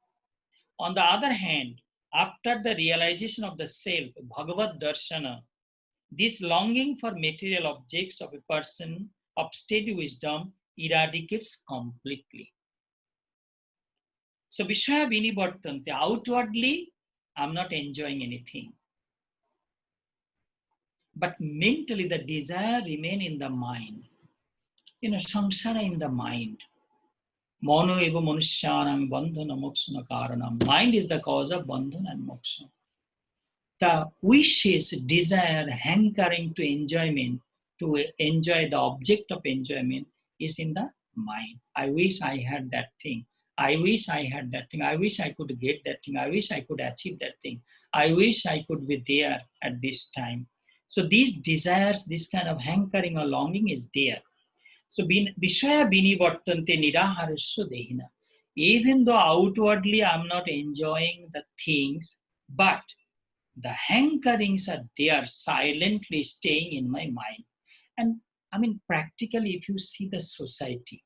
On the other hand, after the realization of the self, Bhagavad Darshana, this longing for material objects of a person of steady wisdom eradicates completely. So Vishaya Vinivartante, outwardly, I'm not enjoying anything. But mentally, the desire remain in the mind. Samsara in the mind. Mano eva manushyanam bandhana mokshana karanam. Mind is the cause of bandhana and moksha. The wishes, desire, hankering to enjoyment, to enjoy the object of enjoyment is in the mind. I wish I had that thing. I wish I had that thing. I wish I could get that thing. I wish I could achieve that thing. I wish I could be there at this time. So these desires, this kind of hankering or longing is there. So Vishaya Binivartante Niraharasya Dehina. Even though outwardly I'm not enjoying the things, but the hankerings are there silently staying in my mind. And practically, if you see the society,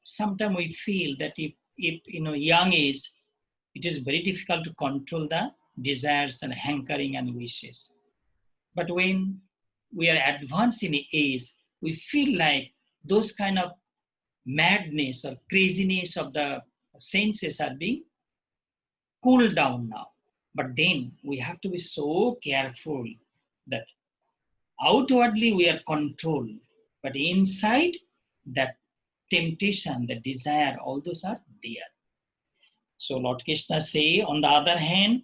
sometimes we feel that if young age, it is very difficult to control the desires and hankering and wishes. But when we are advanced in age, we feel like those kind of madness or craziness of the senses are being cooled down now. But then we have to be so careful that outwardly we are controlled, but inside that temptation, the desire, all those are there. So Lord Krishna say, on the other hand,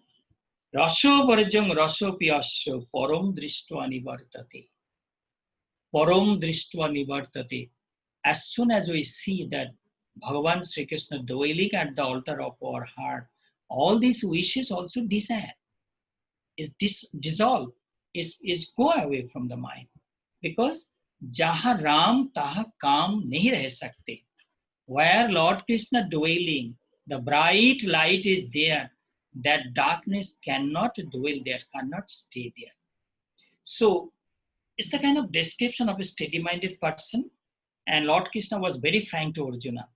Rasho Varjam Rasho Piyasya Param Drishtva Nivartate. Param Drishtva Nivartate. As soon as we see that Bhagavan Sri Krishna dwelling at the altar of our heart, all these wishes also desire is dissolve, is go away from the mind. Because Jaha Ram Taha Kam nahi reh sakte. Where Lord Krishna dwelling, the bright light is there, that darkness cannot dwell there, cannot stay there. So it's the kind of description of a steady-minded person. And Lord Krishna was very frank to Arjuna.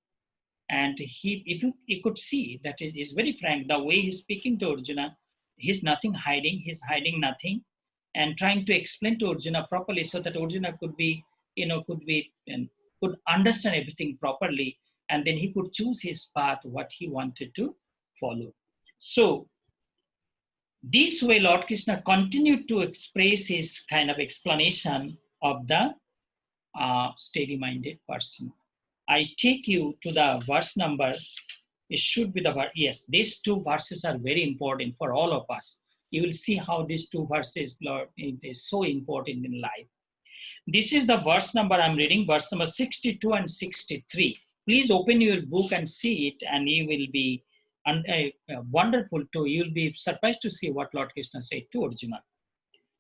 And if you could see that it is very frank, the way he's speaking to Arjuna, he's nothing hiding, he's hiding nothing, and trying to explain to Arjuna properly so that Arjuna could understand everything properly, and then he could choose his path, what he wanted to follow. So this way, Lord Krishna continued to express his kind of explanation of the steady-minded person. I take you to the verse number. It should be the verse. Yes, these two verses are very important for all of us. You will see how these two verses, Lord, it is so important in life. This is the verse number I'm reading, verse number 62 and 63. Please open your book and see it, and you will be wonderful too. You'll be surprised to see what Lord Krishna said to Arjuna.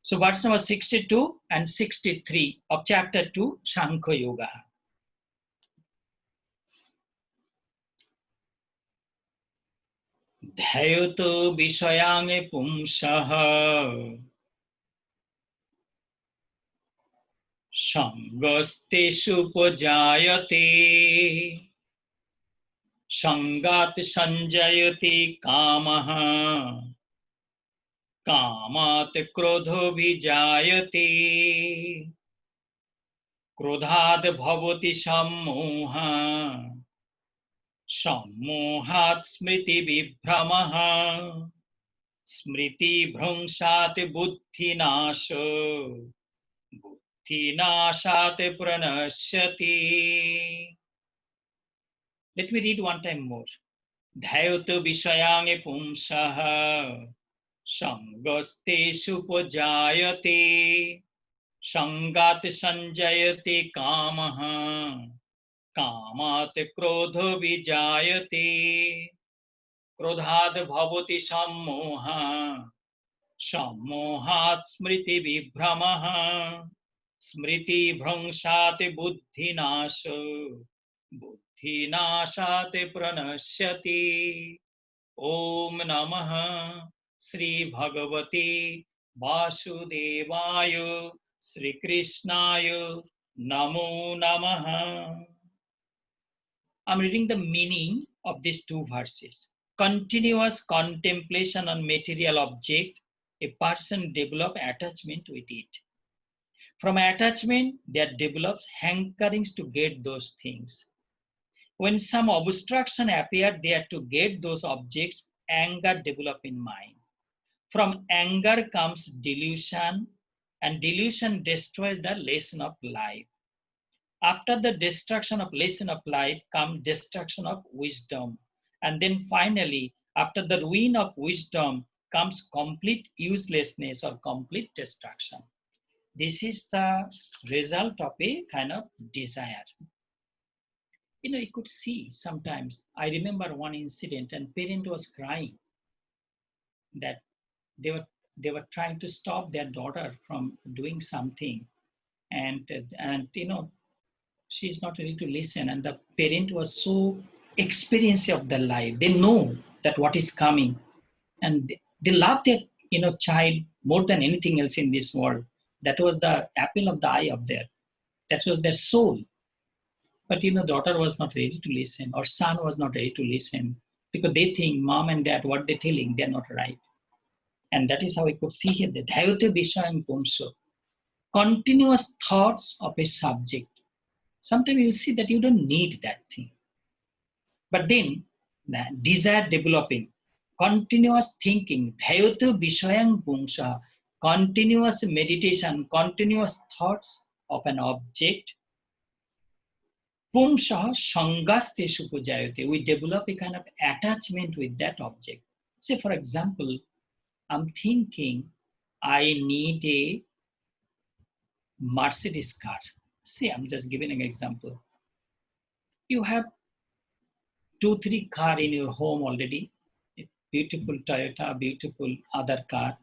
So verse number 62 and 63 of chapter 2, Sangha Yoga. Dhayoto Vishayange Pumsaha Sangasteshu Pujayate Sangat Sanjayati Kamaha Kamat Krodho Vijayate Krodhat Bhavati Sammoha Sammohat Smriti Vibhramaha Smriti Bhrungshat Buddhi Nasha Buddhi Nashat Pranasyati. Let me read one time more. Dhayoto Vishayange Pumsaha Sangasteshu Pujayate Sangat Sanjayate Kamaha कामात् क्रोधो विजायते क्रोधाद् भवति सम्मोहः सम्मोहात् स्मृतिविभ्रमः स्मृतिभ्रंशात् बुद्धिनाश बुद्धिनाशात् प्रणश्यति ओम नमः श्री भगवते वासुदेवाय श्री कृष्णाय नमो नमः. I'm reading the meaning of these two verses. Continuous contemplation on material object, a person develops attachment with it. From attachment, there develops hankerings to get those things. When some obstruction appear there to get those objects, anger develops in mind. From anger comes delusion, and delusion destroys the lesson of life. After the destruction of lesson of life comes destruction of wisdom. And then finally, after the ruin of wisdom comes complete uselessness or complete destruction. This is the result of a kind of desire. You know, you could see sometimes, I remember one incident and parent was crying that they were trying to stop their daughter from doing something. And you know, she is not ready to listen, and the parent was so experienced of the life, they know that what is coming, and they love their, you know, child more than anything else in this world. That was the apple of the eye of their, that was their soul. But you know, daughter was not ready to listen, or son was not ready to listen, because they think mom and dad, what they're telling, they're not right. And that is how we could see here that dhayate vishayam pumso, continuous thoughts of a subject. Sometimes you see that you don't need that thing. But then the desire developing, continuous thinking, dhayata vishayam pumsa, continuous meditation, continuous thoughts of an object. Pumsa sangaste supujayate. We develop a kind of attachment with that object. Say, for example, I'm thinking I need a Mercedes car. See, I'm just giving an example. You have 2-3 car in your home already. A beautiful Toyota, beautiful other car,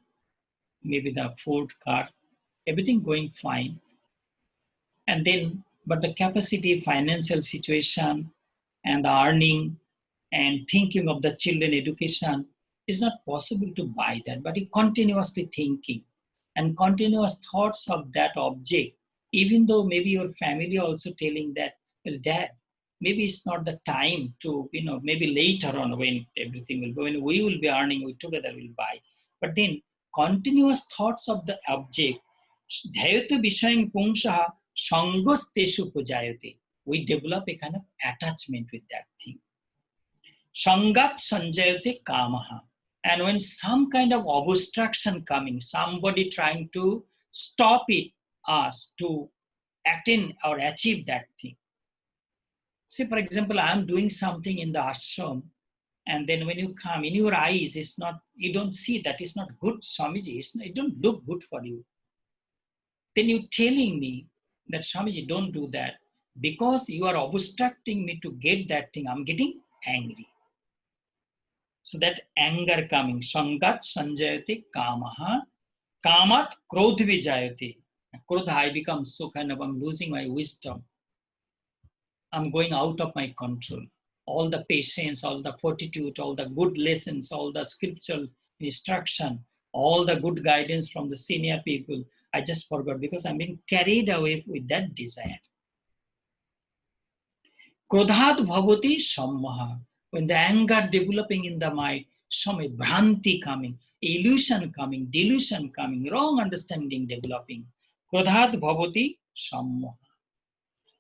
maybe the Ford car, everything going fine. And then, but the capacity, financial situation, and the earning, and thinking of the children education is not possible to buy that. But you continuously thinking and continuous thoughts of that object, even though maybe your family also telling that, well, dad, maybe it's not the time to, you know, maybe later on when everything will go, when we will be earning, we together will buy. But then continuous thoughts of the object, dhayata vishayam pumsaha sangasteshu pujayate. We develop a kind of attachment with that thing. Sangat sanjayate kamaha. And when some kind of obstruction coming, somebody trying to stop it, us to attain or achieve that thing. Say, for example, I am doing something in the ashram, and then when you come, in your eyes, it's not, you don't see that it's not good, Swamiji, it don't look good for you. Then you telling me that, Swamiji, don't do that. Because you are obstructing me to get that thing, I'm getting angry. So that anger coming, sangat sanjayate kamaha, kamat krodh vijayate. Krodha, I become so kind of, I'm losing my wisdom. I'm going out of my control. All the patience, all the fortitude, all the good lessons, all the scriptural instruction, all the good guidance from the senior people, I just forgot because I'm being carried away with that desire. Krodhat bhavati sammaha. When the anger developing in the mind, some bhranti coming, illusion coming, delusion coming, wrong understanding developing. Krodhat bhavati sammaha.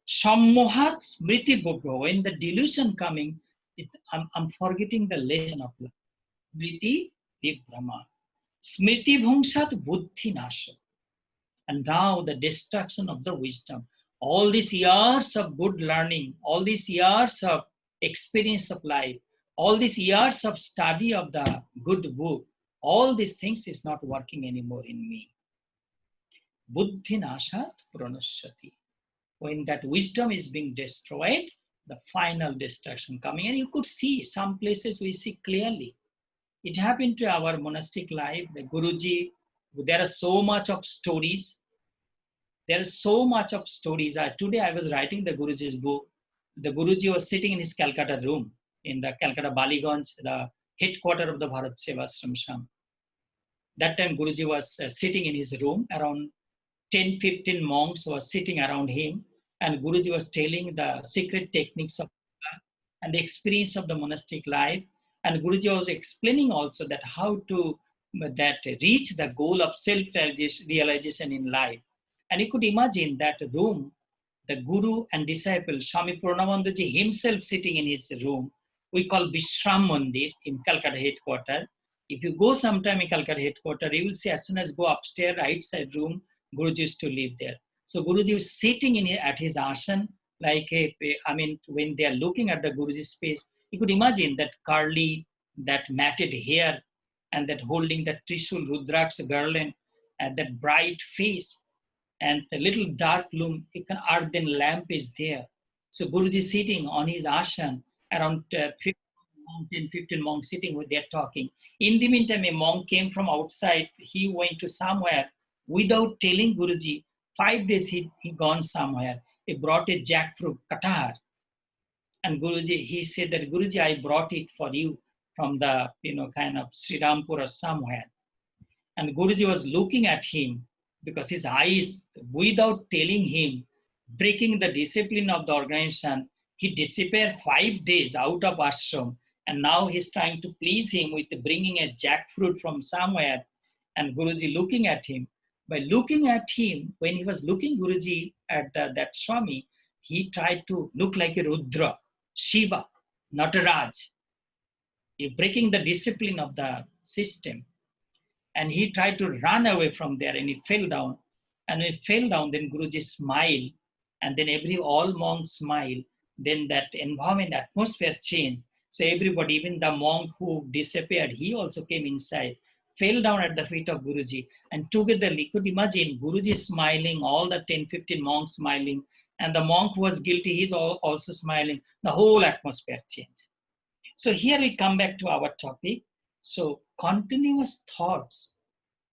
Sammohat smriti bhubho. When the delusion coming, I'm forgetting the lesson of life. Smriti vibhrama. Smriti bhungshat buddhi nasha. And now the destruction of the wisdom. All these years of good learning, all these years of experience of life, all these years of study of the good book, all these things is not working anymore in me. Buddhi nashat pranashyati. when that wisdom is being destroyed, the final destruction coming. And you could see some places we see clearly. It happened to our monastic life. The Guruji, there are so much of stories. There is so much of stories. Today I was writing the Guruji's book. The Guruji was sitting in his Calcutta room, in the Calcutta Baliganj, the headquarters of the Bharat Sevashram. That time Guruji was sitting in his room. Around 10-15 monks were sitting around him, and Guruji was telling the secret techniques of yoga and the experience of the monastic life. And Guruji was explaining also that how to reach the goal of self-realization in life. And you could imagine that room, the Guru and disciple, Swami Purnanandaji himself sitting in his room. We call Vishram Mandir in Calcutta headquarters. If you go sometime in Calcutta headquarters, you will see as soon as go upstairs, right side room, Guruji used to live there. So Guruji was sitting at his asana, like when they are looking at the Guruji's face, you could imagine that curly, that matted hair, and that holding that Trishul Rudraksh garland, and that bright face, and the little dark loom, an earthen lamp is there. So Guruji sitting on his asana, around 10-15 monks sitting with there talking. In the meantime, a monk came from outside. He went to somewhere without telling Guruji. 5 days he gone somewhere. He brought a jackfruit, katar. And Guruji, he said that, Guruji, I brought it for you from the, kind of Sri Rampur or somewhere. And Guruji was looking at him because his eyes, without telling him, breaking the discipline of the organization, he disappeared 5 days out of ashram. And now he's trying to please him with bringing a jackfruit from somewhere. And Guruji looking at him. By looking at him, when he was looking Guruji at that Swami, he tried to look like a Rudra, Shiva, not a Raj. He's breaking the discipline of the system. And he tried to run away from there, and he fell down. And when he fell down, then Guruji smiled. And then all monks smiled. Then that environment, atmosphere changed. So everybody, even the monk who disappeared, he also came inside, fell down at the feet of Guruji. And together, we could imagine Guruji smiling, all the 10-15 monks smiling. And the monk who was guilty, he's also smiling. The whole atmosphere changed. So here we come back to our topic. So continuous thoughts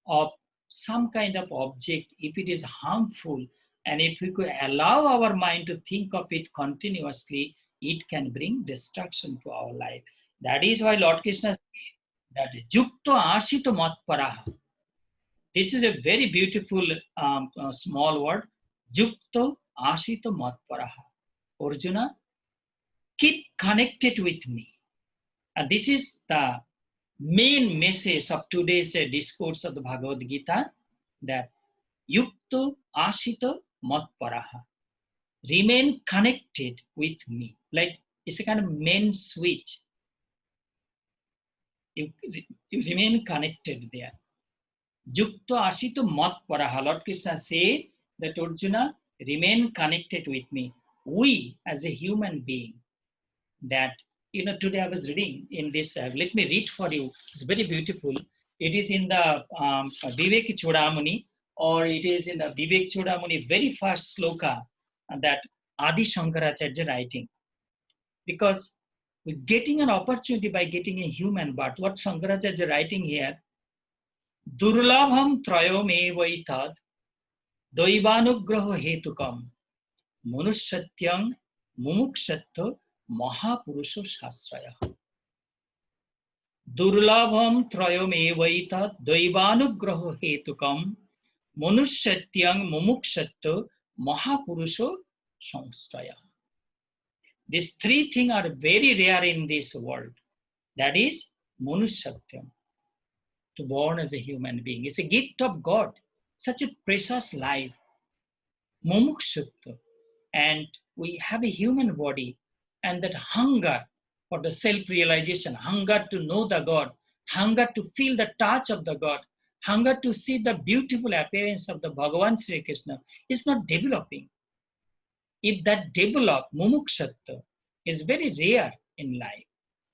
of some kind of object, if it is harmful, and if we could allow our mind to think of it continuously, it can bring destruction to our life. That is why Lord Krishna said that Yukto Ashito Matparaha. This is a very beautiful small word. Yukto Ashito Matparaha. Arjuna, keep connected with me. And this is the main message of today's discourse of the Bhagavad Gita, that Yukto Ashito Matparaha. Remain connected with me. Like it's a kind of main switch. You remain connected there. Yukto Ashito Matparaha. Lord Krishna said that Arjuna, remain connected with me. We as a human being, that today I was reading in this, let me read for you. It's very beautiful. It is in the Vivek Chudamani, or it is in the Vivek Chudamani, very first sloka that Adi Shankaracharya writing. Because with getting an opportunity by getting a human birth, what Shankaracharya writing here, Durlabham trayom evaitad daivanugraha hetukam manusyatyam mumukshatya Mahapurusha Shastraya. Durlabham trayam evaita daivanugraha hetukam manusyatyam mumukshatya Mahapurusha Shastraya. These three things are very rare in this world. That is manusyatyam, to born as a human being. It's a gift of God, such a precious life. Mumukshatya, and we have a human body. And that hunger for the self-realization, hunger to know the God, hunger to feel the touch of the God, hunger to see the beautiful appearance of the Bhagavan Sri Krishna is not developing. If that develop, mumukshatya is very rare in life.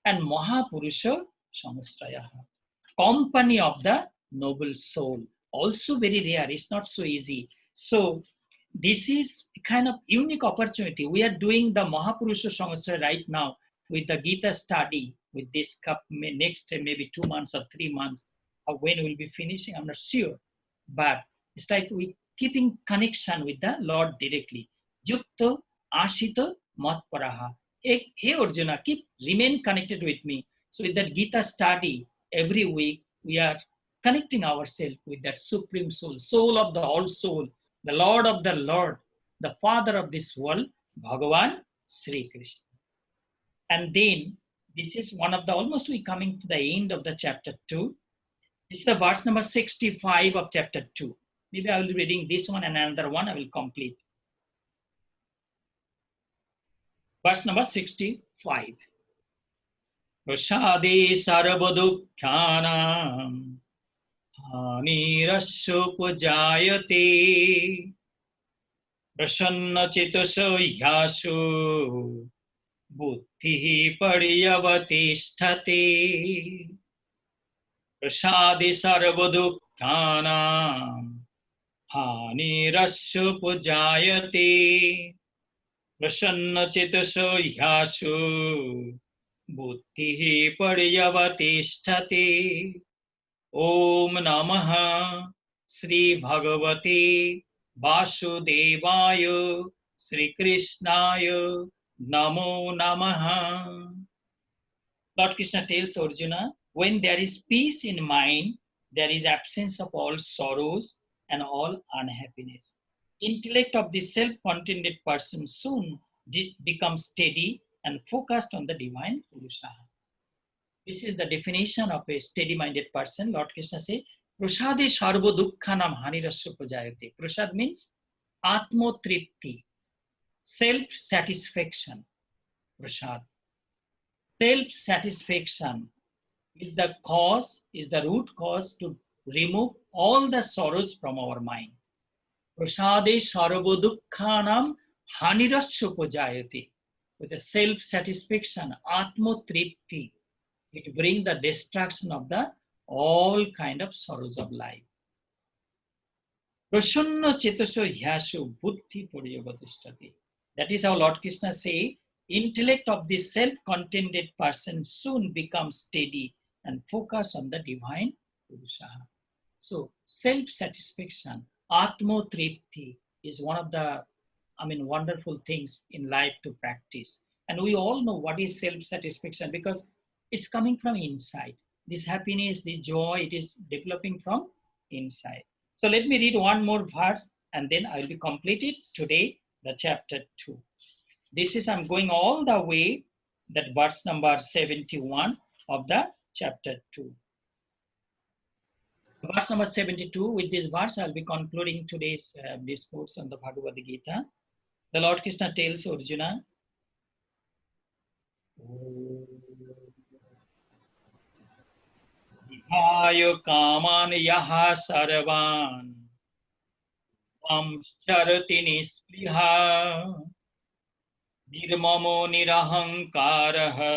And Mahapurusha Samastaya, company of the noble soul, also very rare. It's not so easy. So this is a kind of unique opportunity. We are doing the Mahapurusha Samvasara right now with the Gita study with this cup next maybe 2 months or 3 months, or when we'll be finishing, I'm not sure. But it's like we keeping connection with the Lord directly. Yukta Ashita Matparaha. Hey Arjuna, remain connected with me. So with that Gita study, every week we are connecting ourselves with that supreme soul, soul of the all soul, the Lord of the Lord, the Father of this world, Bhagavan Sri Krishna. And then this is one of the, almost we coming to the end of the chapter 2. This is the verse number 65 of chapter 2. Maybe I will be reading this one and another one I will complete. Verse number 65. Prasade sarvadukhanam anirasya pujayate prasanna chitaso yasu buddhi paryavatishthate. Prasade sarvadukhanam anirasya pujayate prasanna chitaso yasu buddhi paryavatishthate. Om Namaha Sri Bhagavate Vasudevaya Sri Krishnaya Namo Namaha. Lord Krishna tells Arjuna, when there is peace in mind, there is absence of all sorrows and all unhappiness. Intellect of the self-contented person soon becomes steady and focused on the divine Purusha. This is the definition of a steady-minded person. Lord Krishna says, Prasade sarva dukkhanam hanirasya pujayate. Prasad means atmo-tripti, self-satisfaction. Prasad. Self-satisfaction is the cause, is the root cause to remove all the sorrows from our mind. Prasade sarva dukkhanam hanirasya pujayate. With the self-satisfaction, atmo-tripti, it brings the destruction of the all kind of sorrows of life. Prasanna chetaso hyasu buddhi paryavatishthate. That is how Lord Krishna say, intellect of the self-contented person soon becomes steady and focus on the divine Purusha. So self-satisfaction, atmo-tripti, is one of the wonderful things in life to practice. And we all know what is self-satisfaction because it's coming from inside. This happiness, this joy, it is developing from inside. So let me read one more verse and then I will be completed today, the chapter 2. This is, I'm going all the way, that verse number 71 of the chapter 2. Verse number 72, with this verse, I'll be concluding today's discourse on the Bhagavad Gita. The Lord Krishna tells Arjuna, Vihaya kaman yaha sarvan charati nispriha nirmamo nirahankaraha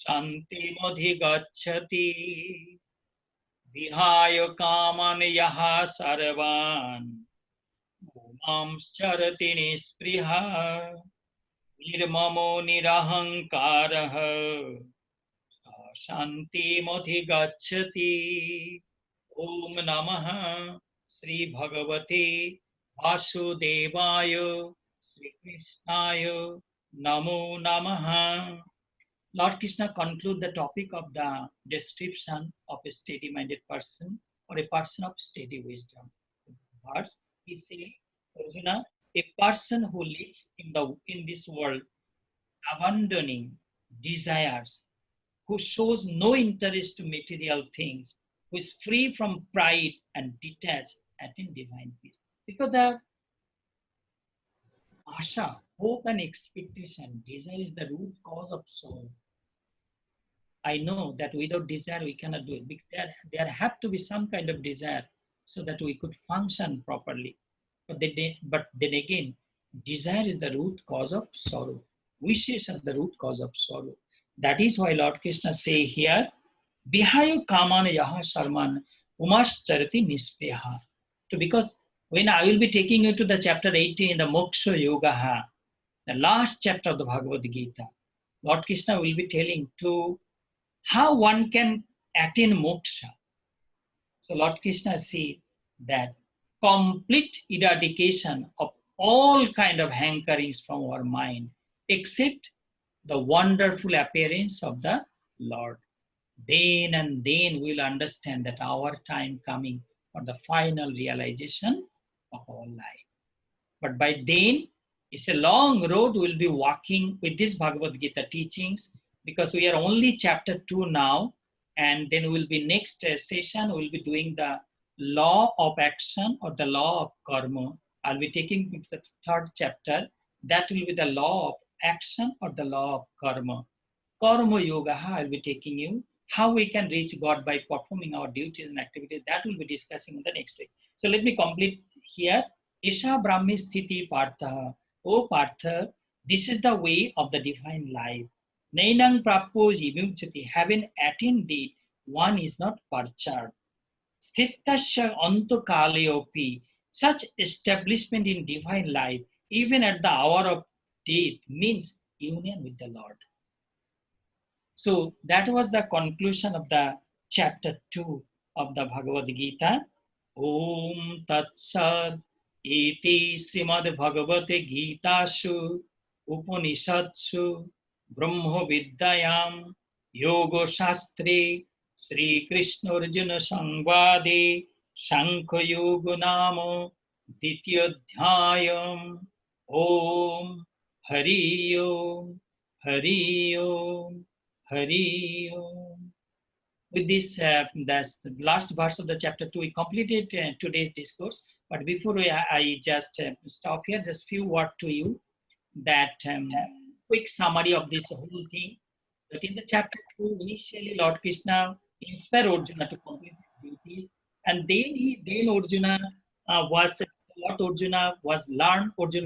shanti modhigacchati. Vihaya kaman yaha sarvan charati nispriha nirmamo nirahankaraha Shanti modhigacchati. Om Namaha Sri Bhagavate Vasudevaya Sri Krishnaya Namo Namaha. Lord Krishna conclude the topic of the description of a steady-minded person or a person of steady wisdom. Verse, he says, Arjuna, a person who lives in this world abandoning desires, who shows no interest to material things, who is free from pride and detached, attain divine peace. Because the asha, hope and expectation, desire is the root cause of sorrow. I know that without desire we cannot do it. There have to be some kind of desire so that we could function properly. But then again, desire is the root cause of sorrow. Wishes are the root cause of sorrow. That is why Lord Krishna say here, Vihayo kamana yaha sarman umascharati nispreha. Because When I will be taking you to the chapter 18 in the Moksha Yoga, the last chapter of the Bhagavad Gita, Lord Krishna will be telling to how one can attain moksha. So Lord Krishna said that complete eradication of all kind of hankerings from our mind, except the wonderful appearance of the Lord. Then and then we'll understand that our time coming for the final realization of our life. But by then, it's a long road we'll be walking with this Bhagavad Gita teachings, because we are only chapter 2 now, and then we'll be next session, we'll be doing the law of action or the law of karma. I'll be taking the third chapter. That will be the law of action or the law of karma. Karma Yoga, I'll be taking you how we can reach God by performing our duties and activities. That will be discussing in the next week. So let me complete here. Isha Brahmi Sthiti Partha. O Partha, this is the way of the divine life. Nainang Prapo Jivimchati. Having attained it, one is not purchased. Sthitasya Antokaleopi. Such establishment in divine life, even at the hour of death, means union with the Lord. So that was the conclusion of the chapter 2 of the Bhagavad Gita. Om Tat Sat Iti Srimad Bhagavate Gitashu Upanishadsu Brahma Vidyayam Yoga Shastre Sri Krishna Arjuna Sangvade Shankha Yoga Namo Ditya Dhyayam Om Hari Om Hari Om Hari Om. With this, that's the last verse of the chapter 2. We completed today's discourse. But before I just stop here, just few words to you that quick summary of this whole thing. That in the chapter 2, initially Lord Krishna inspired Arjuna to complete his duties, and then Arjuna Arjuna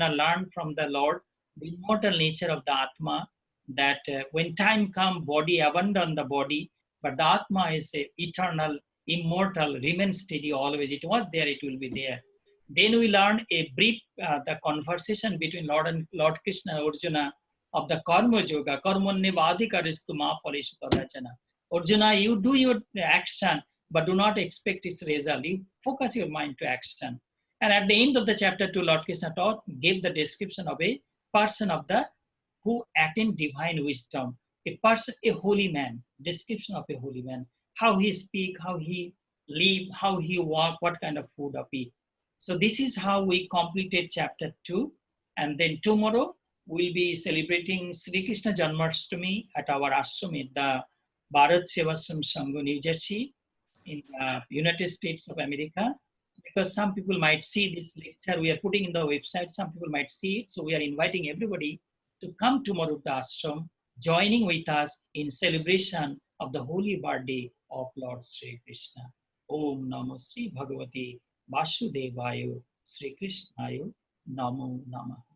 learned from the Lord the immortal nature of the Atma, that when time comes, body abandon the body, but the Atma is eternal, immortal, remains steady always. It was there, it will be there. Then we learned a brief the conversation between Lord Krishna and Arjuna of the karma yoga. Karmanne vadhikaristu ma phaleshu kadachana. Arjuna, you do your action, but do not expect its result. You focus your mind to action. And at the end of the chapter 2, Lord Krishna gave the description of a person of the who attained divine wisdom. A person, a holy man, description of a holy man, how he speak, how he live, how he walk, what kind of food he eat. So this is how we completed chapter 2. And then tomorrow we'll be celebrating Sri Krishna Janmashtami at our ashram at the Bharat Sevashram Sangha, New Jersey, in the United States of America. Because some people might see this lecture, we are putting in the website, some people might see it. So we are inviting everybody to come tomorrow to the ashram, joining with us in celebration of the holy birthday of Lord Sri Krishna. Om Namo Sri Bhagavate Vasudevaya Sri Krishnayo Namo Namaha.